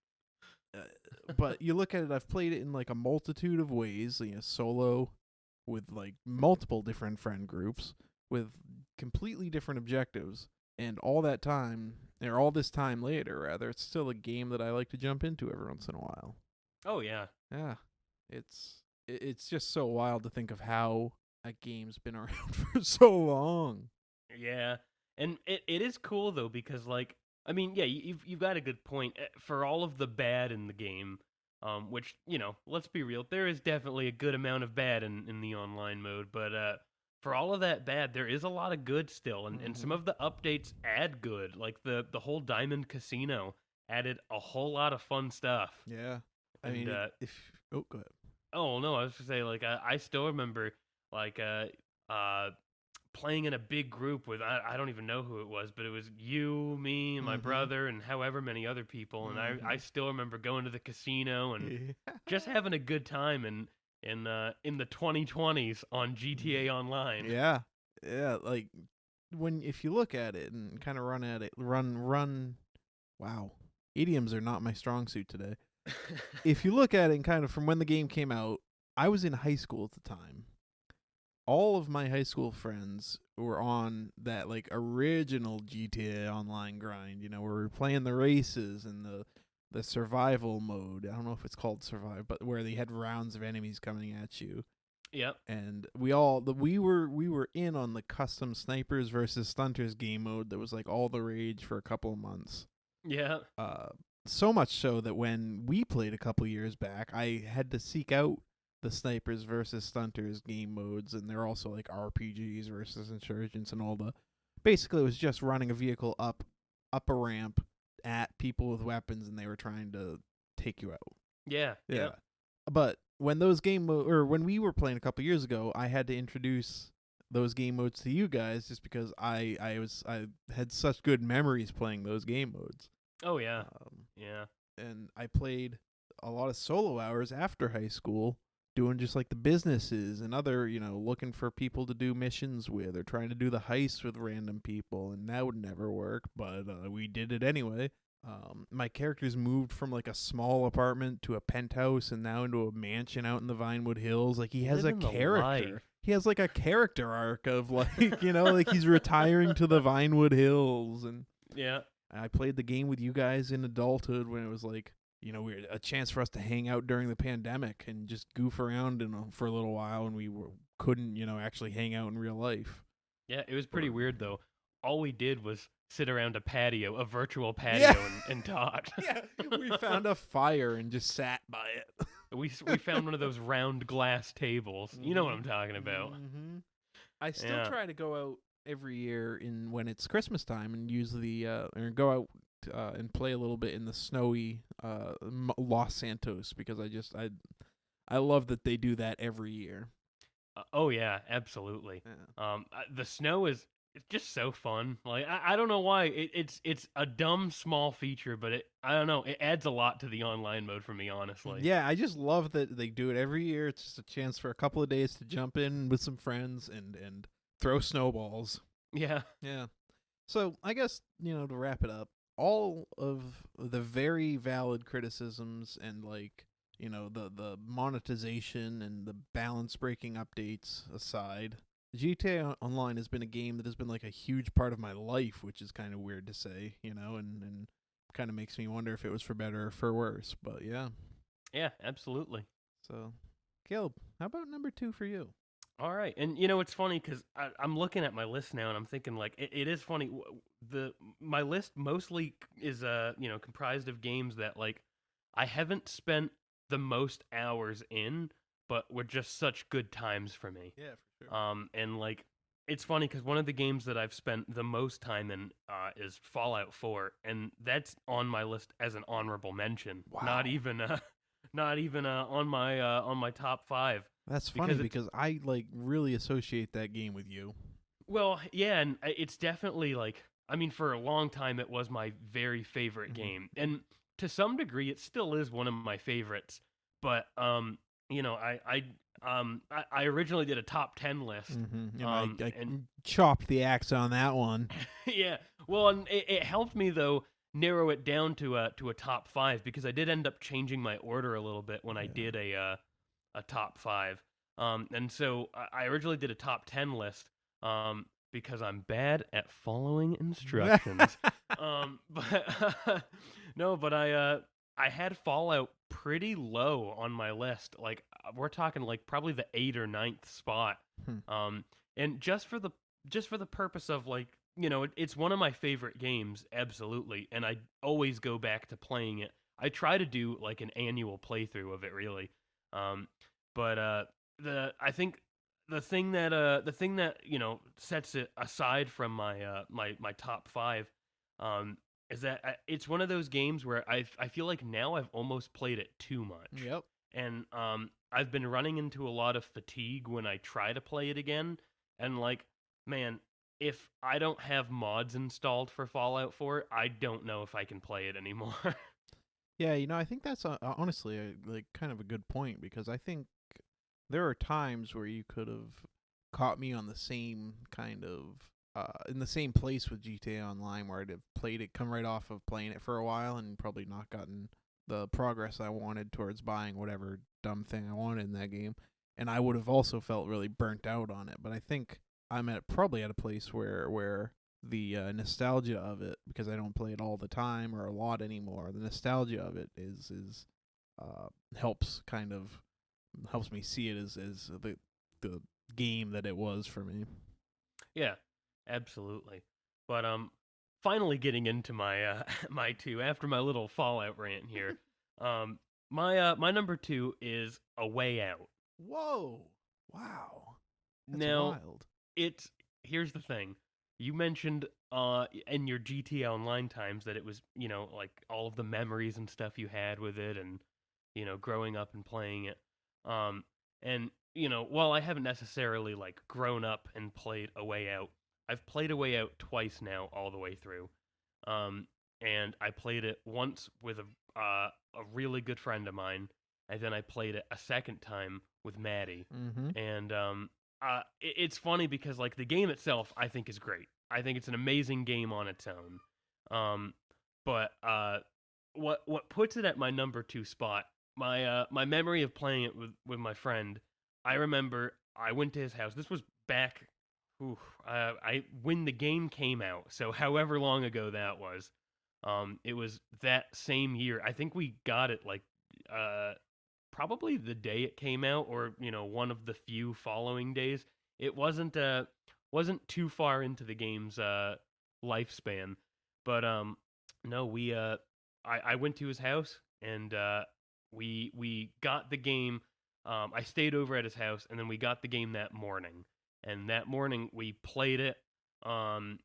But you look at it, I've played it in like a multitude of ways, you know, solo with like multiple different friend groups with completely different objectives. And all that time, or all this time later, rather, it's still a game that I like to jump into every once in a while. Oh, yeah. Yeah, it's just so wild to think of how a game's been around for so long. Yeah. And it is cool, though, because, like, I mean, yeah, you've got a good point. For all of the bad in the game, which, you know, let's be real, there is definitely a good amount of bad in the online mode, but for all of that bad, there is a lot of good still, and some of the updates add good. Like the whole Diamond Casino added a whole lot of fun stuff. Yeah, I And mean, if go ahead. oh no, I was gonna say like I still remember like playing in a big group with I don't even know who it was, but it was you, me, and my Mm-hmm. brother, and however many other people. And I Mm-hmm. still remember going to the casino and Yeah. just having a good time in the 2020s on GTA Online. Yeah, yeah. Like if you look at it and kind of run at it, run. Wow, idioms are not my strong suit today. If you look at it and kind of from when the game came out, I was in high school at the time. All of my high school friends were on that like original GTA Online grind, you know, where we're playing the races and the survival mode. I don't know if it's called survive, but where they had rounds of enemies coming at you. Yep. And we were in on the custom snipers versus stunters game mode that was like all the rage for a couple of months. Yeah. Uh so much so that when we played a couple years back, I had to seek out the snipers versus stunters game modes, and they're also like RPGs versus insurgents and all the. Basically, it was just running a vehicle up a ramp at people with weapons, and they were trying to take you out. Yeah. Yeah, Yep. but when those or when we were playing a couple years ago, I had to introduce those game modes to you guys just because I had such good memories playing those game modes. Oh yeah. Um, Yeah. and I played a lot of solo hours after high school doing just like the businesses and other, you know, looking for people to do missions with or trying to do the heist with random people, and that would never work, but we did it anyway. My character's moved from like a small apartment to a penthouse and now into a mansion out in the Vinewood Hills. Like he has a Living the character. life. He has like a character arc of like, you know, like he's retiring to the Vinewood Hills. And Yeah. I played the game with you guys in adulthood when it was like, you know, we had a chance for us to hang out during the pandemic and just goof around for a little while, and couldn't, you know, actually hang out in real life. Yeah. It was pretty weird though. All we did was sit around a virtual patio, Yeah. and talk. Yeah, we found a fire and just sat by it. we found one of those round glass tables. You know what I'm talking about. Mm-hmm. I still Yeah. try to go out every year when it's Christmas time and use the or go out and play a little bit in the snowy Los Santos, because I love that they do that every year. Oh yeah, absolutely. Yeah. The snow is it's just so fun. Like I don't know why it's a dumb small feature, but I don't know, it adds a lot to the online mode for me, honestly. Yeah, I just love that they do it every year. It's just a chance for a couple of days to jump in with some friends and throw snowballs. Yeah. Yeah. So I guess, you know, to wrap it up, all of the very valid criticisms and like, you know, the monetization and the balance breaking updates aside, GTA Online has been a game that has been like a huge part of my life, which is kind of weird to say, you know, and kind of makes me wonder if it was for better or for worse. But yeah. Yeah, absolutely. So, Caleb, how about number 2 for you? All right, and you know it's funny because I'm looking at my list now and I'm thinking like it is funny. My list mostly is you know, comprised of games that like I haven't spent the most hours in, but were just such good times for me. Yeah, for sure. And like it's funny because one of the games that I've spent the most time in is Fallout 4, and that's on my list as an honorable mention. Not Wow. even not even on my top five, That's funny because it's because I like really associate that game with you. well, yeah, and it's definitely like, I mean, for a long time it was my very favorite Hmm. game, and to some degree it still is one of my favorites. But you know, I originally did a top 10 list, And I and chopped the axe on that one. yeah, well, and it helped me though narrow it down to a top five, because I did end up changing my order a little bit when I Yeah. did a top five. And so I originally did a top 10 list, because I'm bad at following instructions. But no, but I had Fallout pretty low on my list. Like, we're talking like probably the 8th or ninth spot. Hmm. And just for the purpose of, like, you know, it's one of my favorite games, absolutely, and I always go back to playing it. I try to do like an annual playthrough of it, really. Um, but the I think the thing that, you know, sets it aside from my top five, um, is that it's one of those games where I feel like now I've almost played it too much, Yep. and I've been running into a lot of fatigue when I try to play it again, and like, man, if I don't have mods installed for Fallout 4, I don't know if I can play it anymore. Yeah, I think that's honestly like kind of a good point because I think there are times where you could have caught me on the same kind of in the same place with GTA Online where I'd have played it, come right off of playing it for a while, and probably not gotten the progress I wanted towards buying whatever dumb thing I wanted in that game, and I would have also felt really burnt out on it. But I think I'm probably at a place where the nostalgia of it, because I don't play it all the time or a lot anymore. The nostalgia of it is helps kind of helps me see it as the game that it was for me. Yeah, absolutely. But finally getting into my my two after my little Fallout rant here. Um, my number two is A Way Out. Whoa! Wow, that's Now, wild. it's here's the thing. You mentioned in your GTA Online times that it was, you know, like all of the memories and stuff you had with it, and, you know, growing up and playing it. Um and, you know, while I haven't necessarily like grown up and played A Way Out, I've played A Way Out twice now all the way through. Um and I played it once with a really good friend of mine, and then I played it a second time with Maddie. Mm-hmm. And it's funny because, like, the game itself I think is great. I think it's an amazing game on its own. Um, but what puts it at my number two spot? My memory of playing it with my friend. I remember I went to his house. This was back, ooh, I when the game came out. So however long ago that was. It was that same year. I think we got it like uh probably the day it came out, or, you know, one of the few following days. It wasn't too far into the game's lifespan, but no, we I went to his house, and we got the game. I stayed over at his house, and then we got the game that morning, and that morning we played it. um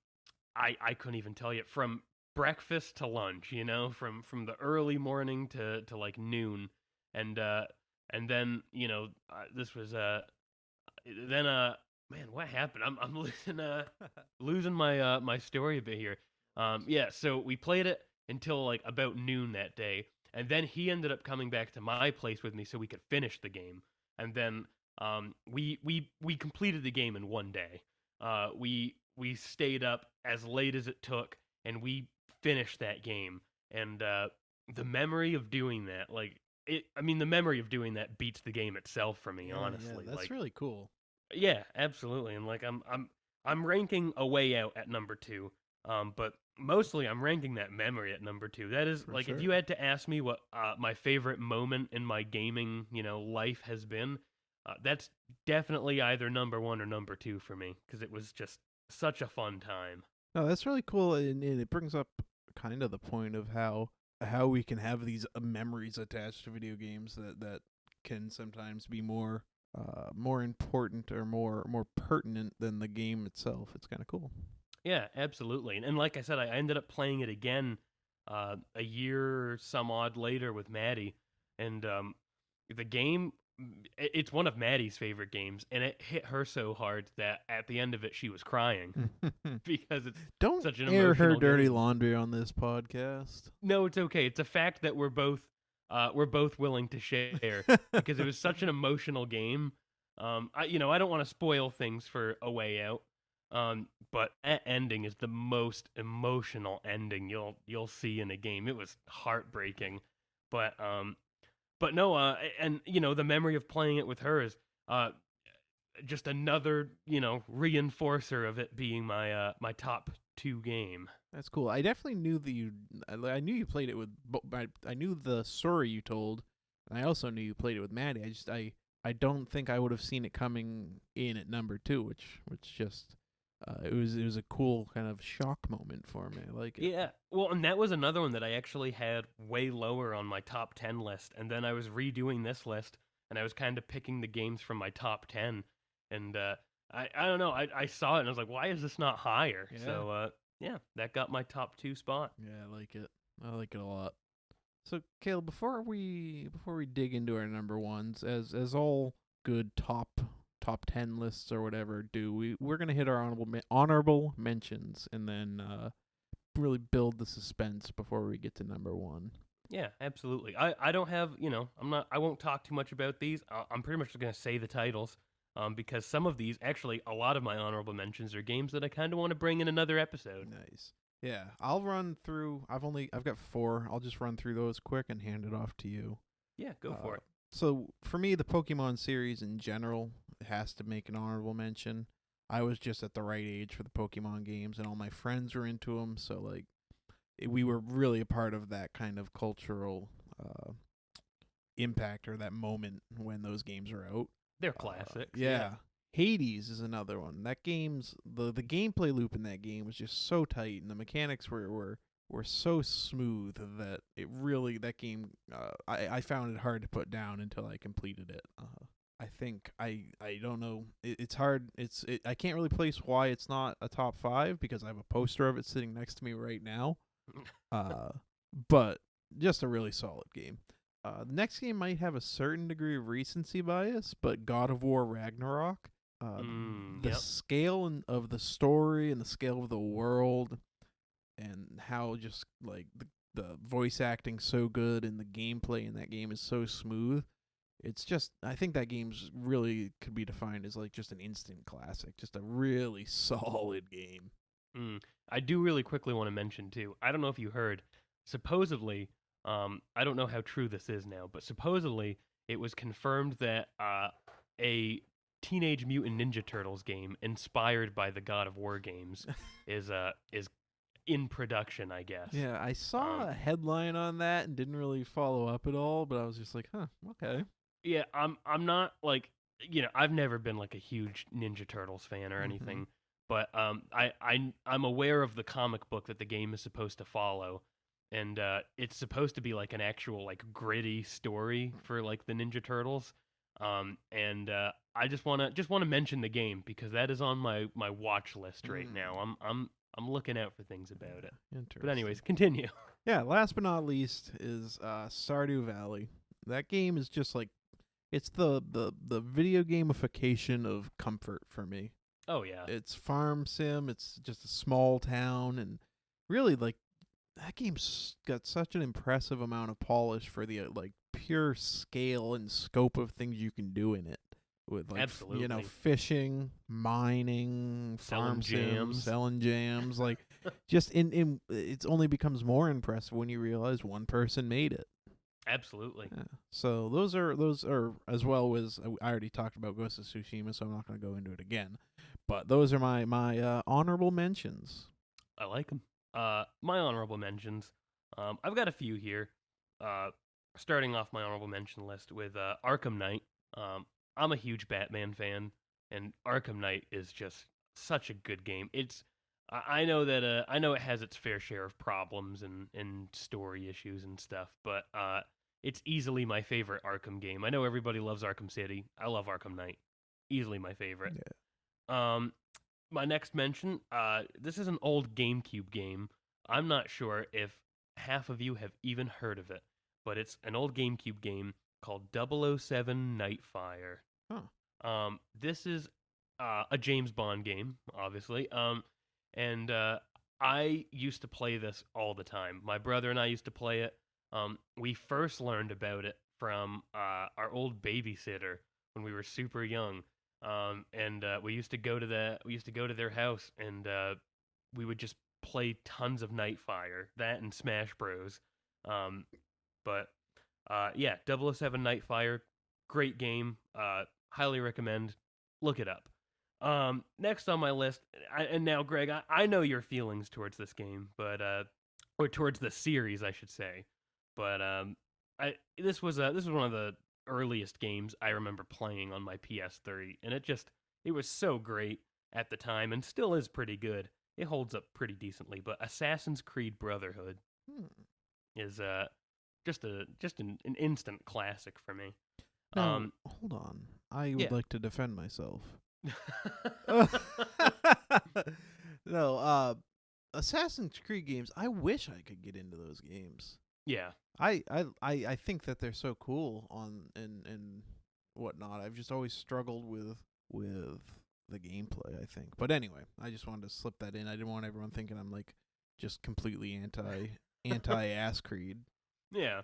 I couldn't even tell you, from breakfast to lunch, you know, from the early morning to like noon, and and then, you know, this was then man, what happened? I'm losing my my story a bit here. Yeah, so we played it until like about noon that day, and then he ended up coming back to my place with me so we could finish the game, and then we completed the game in one day. We stayed up as late as it took, and we finished that game. And the memory of doing that, like, I mean, the memory of doing that beats the game itself for me, Yeah, honestly. that's Like, really cool. yeah, absolutely. And like, I'm ranking A Way Out at number two. But mostly I'm ranking that memory at number two. That is, For like, if sure. you had to ask me what my favorite moment in my gaming, you know, life has been, that's definitely either number one or number two for me, because it was just such a fun time. No, that's really cool, and it brings up kind of the point of how we can have these memories attached to video games that can sometimes be more more important or more pertinent than the game itself. It's kind of cool. Yeah, absolutely. And like I said, I ended up playing it again a year some odd later with Maddie, and the game. It's one of Maddie's favorite games, and it hit her so hard that at the end of it, she was crying because it's Don't such an air her emotional dirty game. laundry on this podcast. No, it's okay. It's a fact that we're both willing to share because it was such an emotional game. I don't want to spoil things for A Way Out. But that ending is the most emotional ending you'll see in a game. It was heartbreaking, but no, and the memory of playing it with her is uh just another reinforcer of it being my top two game. That's cool. I definitely knew that I knew you played it with. I knew the story you told, and I also knew you played it with Maddie. I don't think I would have seen it coming in at number 2, which just it was a cool kind of shock moment for me. I like it. Yeah, well, and that was another one that I actually had way lower on my top 10 list, and then I was redoing this list, and I was kind of picking the games from my top 10, and I don't know, I saw it and I was like, why is this not higher? Yeah. So yeah, that got my top 2 spot. Yeah, I like it. I like it a lot. So, Caleb, before we dig into our number ones, as all good top 10 lists or whatever do, we're gonna hit our honorable mentions and then really build the suspense before we get to number 1. Yeah, absolutely. I don't have, I won't talk too much about these. I'm pretty much just going to say the titles because some of these, actually, a lot of my honorable mentions are games that I kind of want to bring in another episode. Nice. Yeah, I'll run through. I've got 4. I'll just run through those quick and hand it off to you. Yeah, go for it. So for me, the Pokemon series in general has to make an honorable mention. I was just at the right age for the Pokemon games, and all my friends were into them. So like, we were really a part of that kind of cultural impact or that moment when those games are out. They're classics. Yeah. Hades is another one. That game's the gameplay loop in that game was just so tight, and the mechanics were so smooth that that game I found it hard to put down until I completed it. I think I don't know. It's hard. I can't really place why it's not a top 5 because I have a poster of it sitting next to me right now. But just a really solid game. The next game might have a certain degree of recency bias, but God of War Ragnarok. The scale of the story and the scale of the world, and how just like the voice acting so good and the gameplay in that game is so smooth. It's just, I think that game's really could be defined as like just an instant classic, just a really solid game. I do really quickly want to mention too. I don't know if you heard. Supposedly, I don't know how true this is now, but supposedly it was confirmed that a Teenage Mutant Ninja Turtles game inspired by the God of War games is in production, I guess. Yeah, I saw a headline on that and didn't really follow up at all, but I was just like, huh, okay. Yeah, I'm not like, I've never been like a huge Ninja Turtles fan or anything, but I'm aware of the comic book that the game is supposed to follow, and it's supposed to be like an actual like gritty story for like the Ninja Turtles. And I just wanna mention the game because that is on my watch list right now. I'm looking out for things about it. But anyways, continue. Yeah, last but not least is Stardew Valley. That game is just like, it's the video gamification of comfort for me. Oh yeah. It's farm sim, it's just a small town, and really like that game's got such an impressive amount of polish for the like pure scale and scope of things you can do in it. With like absolutely, fishing, mining, selling jams, selling jams, like just in it only becomes more impressive when you realize one person made it. Absolutely. Yeah. So those are as well as I already talked about Ghost of Tsushima, so I'm not going to go into it again. But those are my honorable mentions. I like them. My honorable mentions. I've got a few here. Starting off my honorable mention list with Arkham Knight. I'm a huge Batman fan, and Arkham Knight is just such a good game. I know that I know it has its fair share of problems and story issues and stuff, but it's easily my favorite Arkham game. I know everybody loves Arkham City. I love Arkham Knight. Easily my favorite. Um, my next mention, this is an old GameCube game. I'm not sure if half of you have even heard of it, but it's an old GameCube game called 007 Nightfire. This is a James Bond game, obviously. And I used to play this all the time. My brother and I used to play it. We first learned about it from our old babysitter when we were super young. And we used to go to their house, and we would just play tons of Nightfire, that and Smash Bros. But yeah, 007 Nightfire, great game. Highly recommend. Look it up. Next on my list, and now Greg, I know your feelings towards this game, but or towards the series, I should say. But this was one of the earliest games I remember playing on my PS3, and it was so great at the time, and still is pretty good. It holds up pretty decently. But Assassin's Creed Brotherhood is just an instant classic for me. Now, hold on. I would like to defend myself. No, Assassin's Creed games, I wish I could get into those games. Yeah. I think that they're so cool and whatnot. I've just always struggled with the gameplay, I think. But anyway, I just wanted to slip that in. I didn't want everyone thinking I'm like just completely anti ass Creed. Yeah.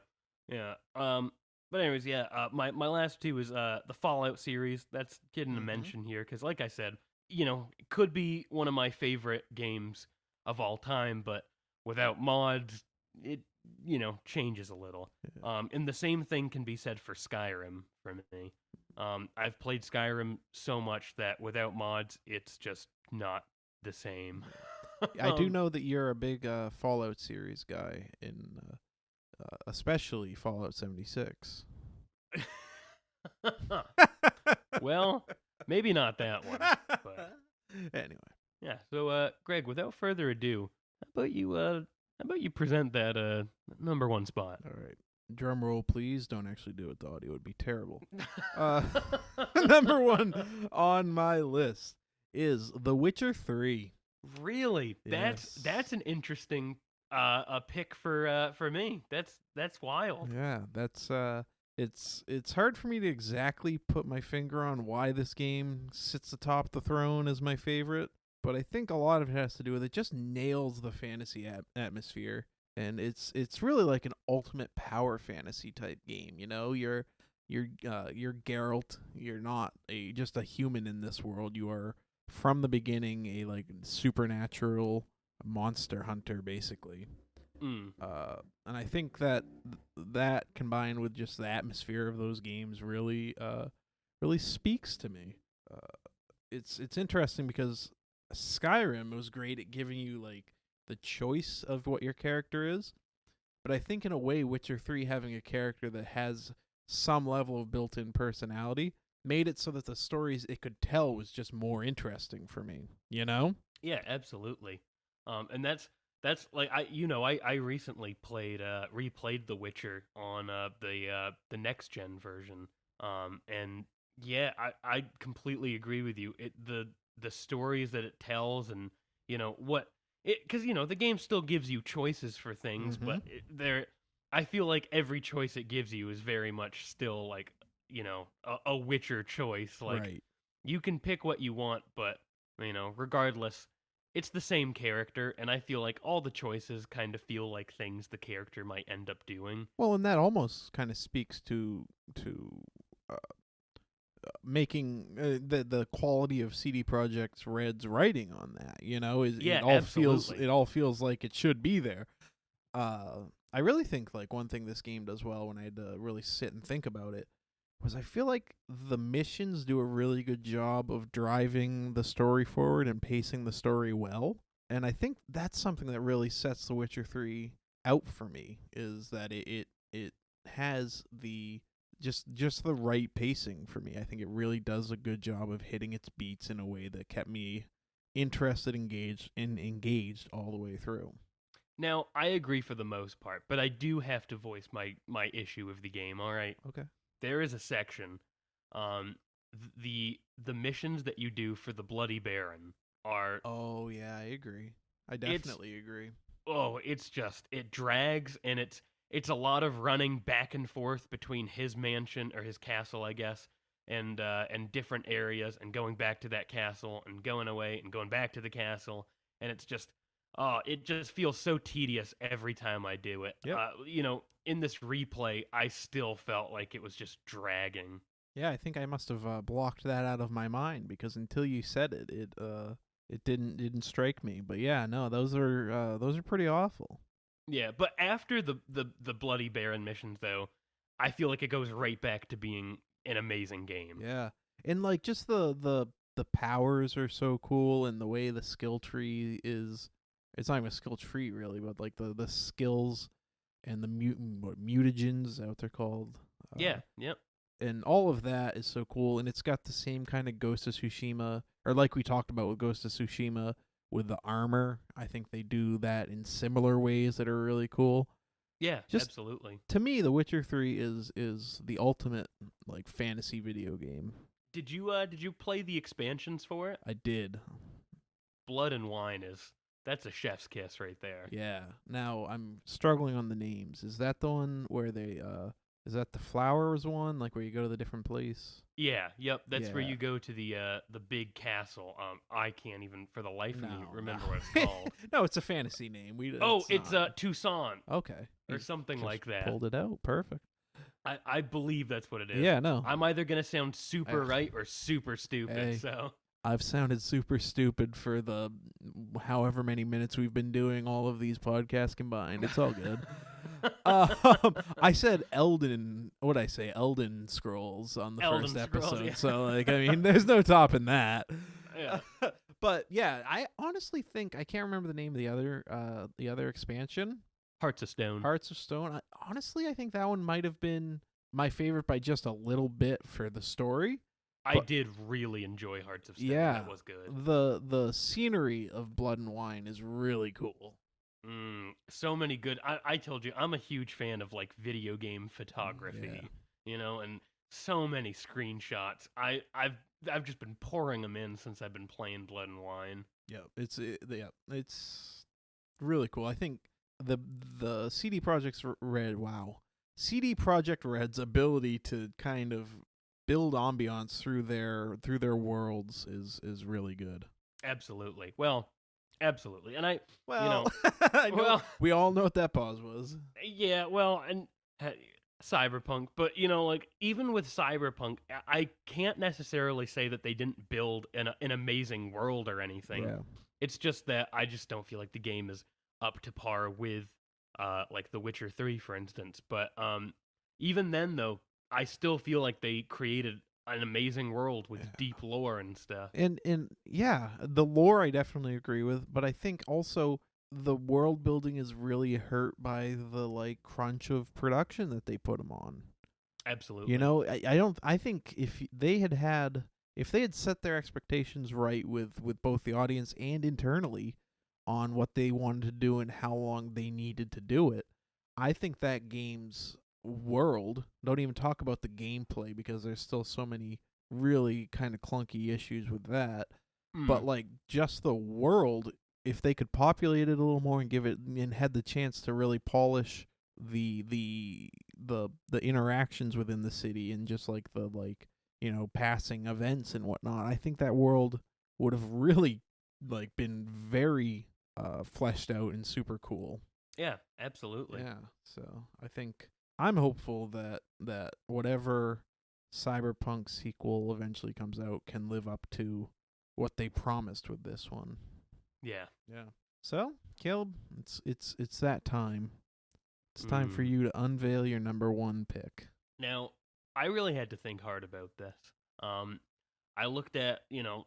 But anyways, yeah. My last two is the Fallout series. That's getting a mention here because, like I said, it could be one of my favorite games of all time, but without mods, it changes a little. Yeah. And the same thing can be said for Skyrim for me. I've played Skyrim so much that without mods, it's just not the same. I do know that you're a big Fallout series guy, especially Fallout 76. Well, maybe not that one. But anyway, yeah. So, Greg, without further ado, how about you present that number one spot? All right. Drum roll, please. Don't actually do it. The audio would be terrible. Number one on my list is The Witcher 3. Really? Yes. That's an interesting a pick for me. That's wild. Yeah, that's it's hard for me to exactly put my finger on why this game sits atop the throne as my favorite, but I think a lot of it has to do with it just nails the fantasy atmosphere. And it's really like an ultimate power fantasy type game. You're Geralt. You're not just a human in this world. You are from the beginning a like supernatural monster hunter, basically. And I think that that combined with just the atmosphere of those games really speaks to me. It's interesting because Skyrim was great at giving you like the choice of what your character is, but I think in a way Witcher 3 having a character that has some level of built-in personality made it so that the stories it could tell was just more interesting for me, Yeah, absolutely. And that's like I recently replayed The Witcher on the next gen version. And yeah, I completely agree with you. The stories that it tells, and what because the game still gives you choices for things, but I feel like every choice it gives you is very much still like a Witcher choice. Like right. You can pick what you want, but regardless, it's the same character, and I feel like all the choices kind of feel like things the character might end up doing. Well, and that almost kind of speaks to making the quality of CD Projekt's Red's writing on that. It all feels like it should be there. I really think like one thing this game does well when I had to really sit and think about it was I feel like the missions do a really good job of driving the story forward and pacing the story well. And I think that's something that really sets The Witcher 3 out for me, is that it has the just the right pacing for me. I think it really does a good job of hitting its beats in a way that kept me interested, engaged all the way through. Now, I agree for the most part, but I do have to voice my issue with the game. All right, Okay. there is a section, um, the missions that you do for the Bloody Baron are Oh yeah, I agree. I it's definitely agree. it's just it drags and it's a lot of running back and forth between his mansion or his castle, I guess, and different areas and going back to that castle and going away and going back to the castle, and it's just it just feels so tedious every time I do it. Yep. In this replay, I still felt like it was just dragging. Yeah, I think I must have blocked that out of my mind because until you said it, it didn't strike me. But yeah, no, those are pretty awful. Yeah, but after the Bloody Baron missions, though, I feel like it goes right back to being an amazing game. Yeah, and like just the powers are so cool, and the way the skill tree is. It's not even a skill tree really, but like the skills and the mutagens, is that what they're called? Yeah, yep. And all of that is so cool, and it's got the same kind of Ghost of Tsushima, or like we talked about with Ghost of Tsushima with the armor. I think they do that in similar ways that are really cool. Yeah, Just absolutely. to me, The Witcher 3 is the ultimate like fantasy video game. Did you play the expansions for it? I did. Blood and Wine that's a chef's kiss right there. Yeah. Now I'm struggling on the names. Is that the one where they is that the flowers one, like where you go to the different place? Yeah, yep. That's where Yeah. you go to the big castle. I can't even for the life of me remember no. what it's called. No, it's a fantasy name. It's Tucson okay. or You something just like that. Pulled it out. Perfect. I believe that's what it is. Yeah, no. I'm either gonna sound super Ugh. right or super stupid. Hey. So I've sounded super stupid for the however many minutes we've been doing all of these podcasts combined. It's all good. I said Elden. What'd I say? Elden Scrolls on the Elden first Scrolls, episode. yeah. So like, I mean, there's no topping that. yeah. But yeah, I honestly think I can't remember the name of the other expansion. Hearts of Stone. Hearts of Stone. Honestly, I think that one might have been my favorite by just a little bit for the story. I did really enjoy Hearts of Stone. Yeah, That was good. The scenery of Blood and Wine is really cool. So many good. I told you I'm a huge fan of like video game photography. Yeah. And so many screenshots. I've just been pouring them in since I've been playing Blood and Wine. Yeah, it's really cool. I think the CD Projekt Red. Wow, CD Projekt Red's ability to kind of build ambiance through their worlds is really good. Absolutely. Well, absolutely. And I know, well, we all know what that pause was. yeah, well, and Cyberpunk, but like even with Cyberpunk, I can't necessarily say that they didn't build an amazing world or anything. Yeah. It's just that I just don't feel like the game is up to par with like The Witcher 3, for instance. But even then though, I still feel like they created an amazing world with deep lore and stuff. And yeah, the lore I definitely agree with, but I think also the world building is really hurt by the like crunch of production that they put them on. Absolutely. I think if they had set their expectations right with both the audience and internally on what they wanted to do and how long they needed to do it, I think that game's world, don't even talk about the gameplay because there's still so many really kind of clunky issues with that. But like just the world, if they could populate it a little more and give it and had the chance to really polish the interactions within the city and just like the passing events and whatnot, I think that world would have really like been very fleshed out and super cool. Yeah, absolutely. Yeah, so I think I'm hopeful that whatever Cyberpunk sequel eventually comes out can live up to what they promised with this one. Yeah. Yeah. So, Caleb, it's that time. It's time for you to unveil your number one pick. Now, I really had to think hard about this. I looked at,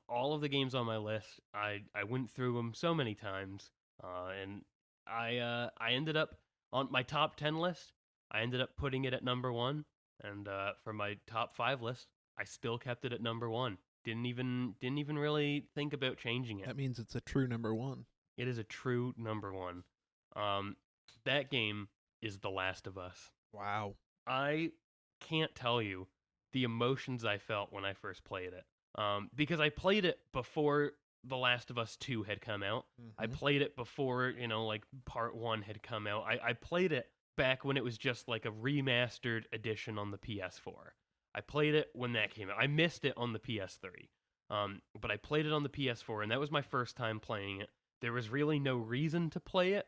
all of the games on my list. I went through them so many times, and I ended up on my top 10 list. I ended up putting it at number 1, and for my top 5 list, I still kept it at number 1. Didn't even really think about changing it. That means it's a true number 1. It is a true number 1. That game is The Last of Us. Wow. I can't tell you the emotions I felt when I first played it. Because I played it before The Last of Us 2 had come out. I Mm-hmm. played it before, like part 1 had come out. I played it back when it was just like a remastered edition on the PS4. I played it when that came out. I missed it on the PS3. But I played it on the PS4, and that was my first time playing it. There was really no reason to play it.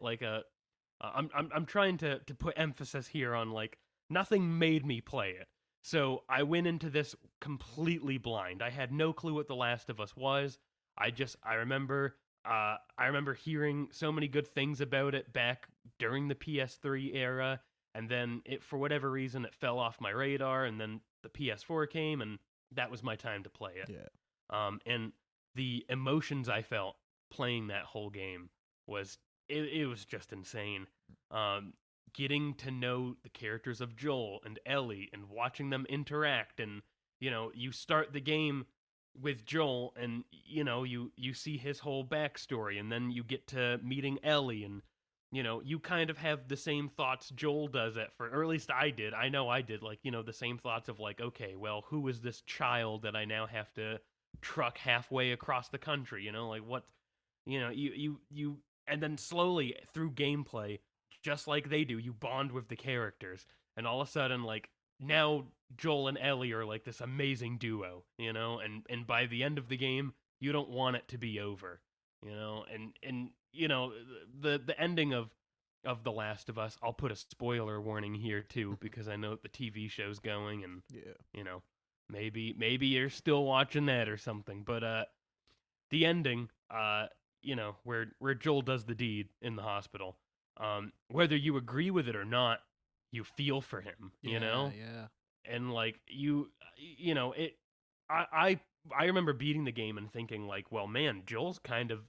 I'm trying to put emphasis here on like nothing made me play it. So I went into this completely blind. I had no clue what The Last of Us was. I remember hearing so many good things about it back during the PS3 era, and then it for whatever reason it fell off my radar, and then the PS4 came, and that was my time to play it. Yeah. And the emotions I felt playing that whole game was it was just insane. Um, Getting to know the characters of Joel and Ellie and watching them interact, and you start the game with Joel, and you see his whole backstory, and then you get to meeting Ellie, and you kind of have the same thoughts Joel does or at least I did. I know I did, like, the same thoughts of like, okay, well, who is this child that I now have to truck halfway across the country? Like what, you, and then slowly through gameplay, just like they do, you bond with the characters, and all of a sudden, like, now Joel and Ellie are like this amazing duo, and by the end of the game, you don't want it to be over, and the ending of The Last of Us. I'll put a spoiler warning here too because I know the TV show's going, and Yeah. maybe you're still watching that or something, but the ending, where Joel does the deed in the hospital, whether you agree with it or not, you feel for him, Yeah. and like it. I I I remember beating the game and thinking like, well, man, Joel's kind of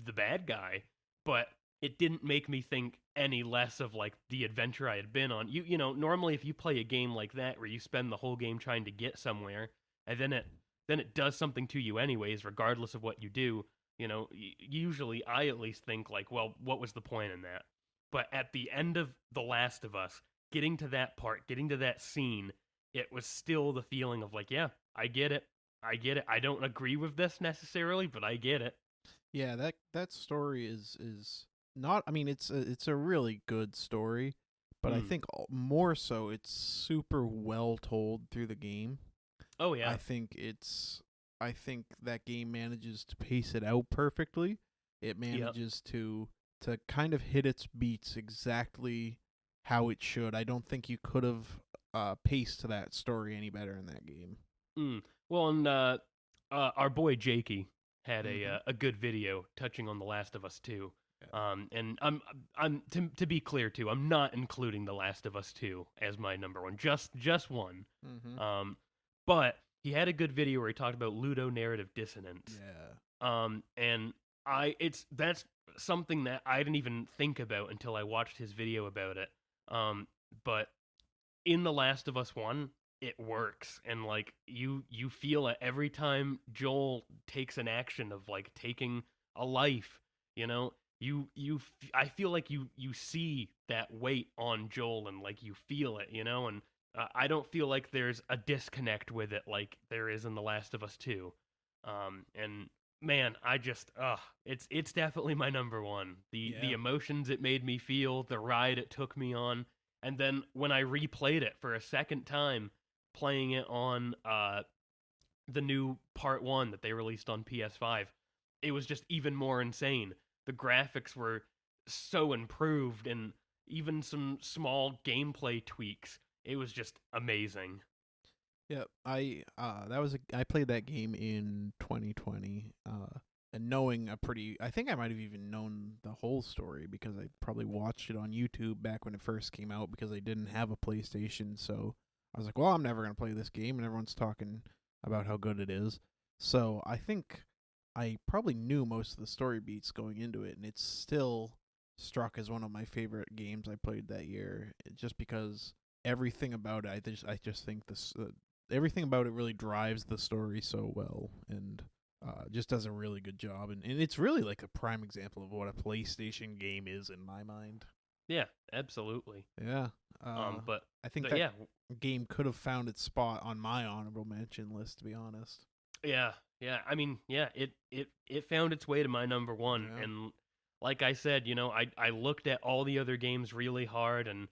the bad guy, but it didn't make me think any less of like the adventure I had been on. Normally if you play a game like that where you spend the whole game trying to get somewhere, and then it does something to you anyways, regardless of what you do. Usually I at least think like, well, what was the point in that? But at the end of The Last of Us, getting to that part, getting to that scene, it was still the feeling of like, yeah, I get it. I get it. I don't agree with this necessarily, but I get it. Yeah, that story is not. I mean, it's a really good story, but I Mm. think more so it's super well told through the game. Oh yeah. I think that game manages to pace it out perfectly. It Yep. manages to kind of hit its beats exactly how it should. I don't think you could have paced that story any better in that game. Mm. Well, and our boy Jakey had Mm-hmm. a good video touching on The Last of Us 2. Yeah. And I'm to be clear too, I'm not including The Last of Us 2 as my number one, just one. Mm-hmm. But he had a good video where he talked about ludonarrative dissonance. Yeah. And that's something that I didn't even think about until I watched his video about it. But in The Last of Us 1, it works, and like you feel it every time Joel takes an action of like taking a life, you know? I feel like you see that weight on Joel, and like you feel it, and I don't feel like there's a disconnect with it like there is in The Last of Us 2. And man, it's definitely my number one. The Yeah. emotions it made me feel, the ride it took me on, and then when I replayed it for a second time, playing it on the new part 1 that they released on PS5, it was just even more insane. The graphics were so improved, and even some small gameplay tweaks. It was just amazing. Yeah, I played that game in 2020, and knowing I think I might have even known the whole story because I probably watched it on YouTube back when it first came out because I didn't have a PlayStation. So I was like, well, I'm never gonna play this game, and everyone's talking about how good it is. So I think I probably knew most of the story beats going into it, and it's still struck as one of my favorite games I played that year, just because everything about it. I just think this everything about it really drives the story so well, and just does a really good job, and it's really like a prime example of what a PlayStation game is in my mind. Yeah, absolutely. Yeah. But I think yeah, game could have found its spot on my honorable mention list, to be honest. yeah. I mean, yeah, it found its way to my number one, Yeah. and like I said, I looked at all the other games really hard, and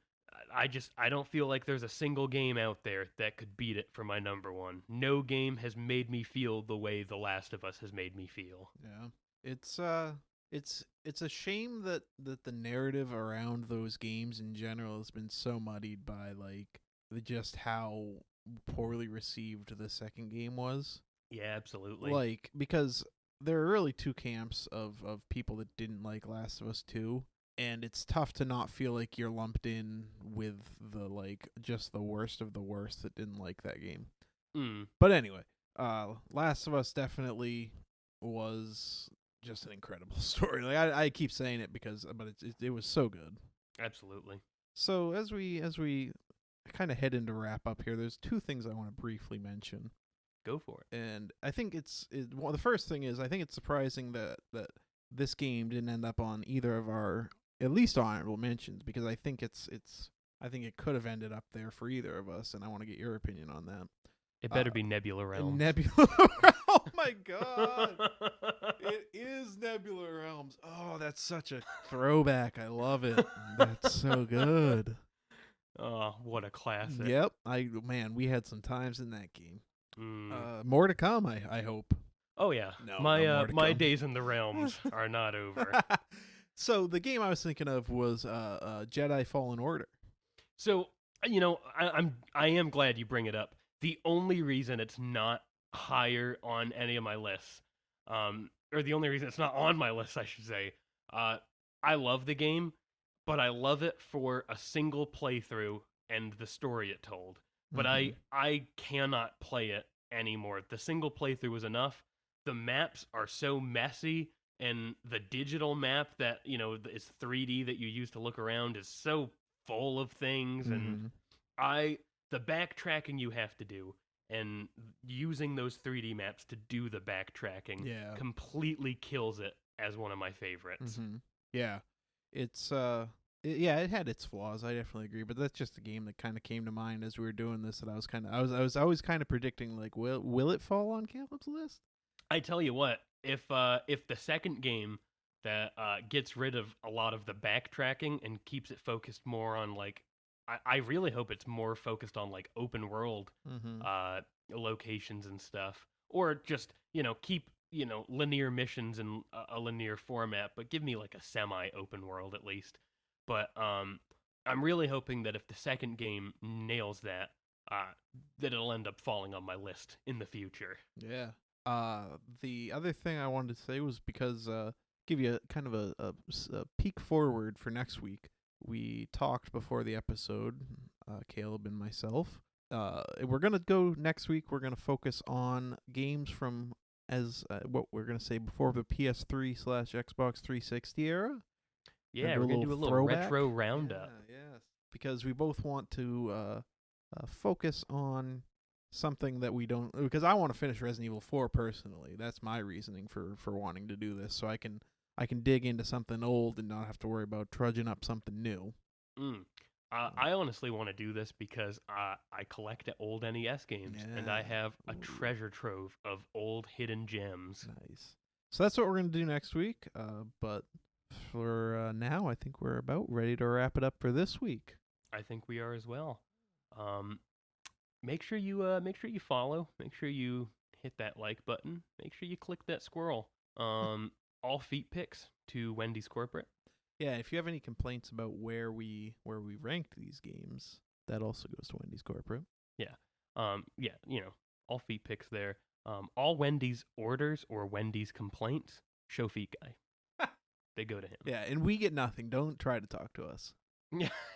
I don't feel like there's a single game out there that could beat it for my number one. No game has made me feel the way The Last of Us has made me feel. Yeah. It's a shame that the narrative around those games in general has been so muddied by like just how poorly received the second game was. Yeah, absolutely. Like, because there are really two camps of people that didn't like Last of Us 2, and it's tough to not feel like you're lumped in with the like just the worst of the worst that didn't like that game. But anyway, Last of Us definitely was just an incredible story. Like I keep saying it but it was so good. Absolutely. So as we kind of head into wrap up here, there's two things I want to briefly mention. Go for it. And I think the first thing is I think it's surprising that this game didn't end up on either of our at least honorable mentions, because I think I think it could have ended up there for either of us, and I want to get your opinion on that. It better be Nebula Realms. Nebula Oh my god. It is Nebula Realms. Oh, that's such a throwback. I love it. That's so good. Oh, what a classic. Yep. Man, we had some times in that game. More to come, I hope. Oh yeah. No, my days in the realms are not over. So the game I was thinking of was Jedi Fallen Order. So, I am glad you bring it up. The only reason it's not higher on any of my lists, or the only reason it's not on my list, I should say, I love the game, but I love it for a single playthrough and the story it told. But I cannot play it anymore. The single playthrough was enough. The maps are so messy, and the digital map that, is 3D that you use to look around is so full of things, and the backtracking you have to do and using those 3D maps to do the backtracking completely kills it as one of my favorites. Yeah. It's it had its flaws, I definitely agree, but that's just a game that kind of came to mind as we were doing this, that I was always kind of predicting, like, will it fall on Caleb's list? I tell you what, if the second game that gets rid of a lot of the backtracking and keeps it focused more on, like, I really hope it's more focused on, like, open world locations and stuff, or just keep linear missions in a linear format, but give me like a semi open world at least. But I'm really hoping that if the second game nails that, that it'll end up falling on my list in the future. Yeah. The other thing I wanted to say was, because give you kind of a peek forward for next week. We talked before the episode, Caleb and myself. We're gonna go next week. We're gonna focus on games from what we're gonna say before the PS3/Xbox 360 era. Yeah, we're gonna do a little retro roundup. Yes, because we both want to focus on something that we don't. Because I want to finish Resident Evil 4 personally. That's my reasoning for wanting to do this, so I can dig into something old and not have to worry about trudging up something new. I honestly want to do this because I collect old NES games, and I have a treasure trove of old hidden gems. Nice. So that's what we're going to do next week. But for now, I think we're about ready to wrap it up for this week. I think we are as well. Make sure you follow. Make sure you hit that like button. Make sure you click that squirrel. All feet picks to Wendy's Corporate. Yeah, if you have any complaints about where we ranked these games, that also goes to Wendy's Corporate. Yeah. All feet picks there. All Wendy's orders or Wendy's complaints, show feet guy. They go to him. Yeah, and we get nothing. Don't try to talk to us.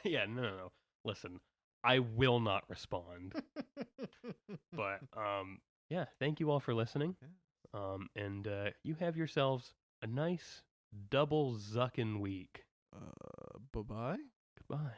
Yeah, no. Listen, I will not respond. But yeah, thank you all for listening. And you have yourselves a nice double zuckin' week. Bye-bye. Goodbye.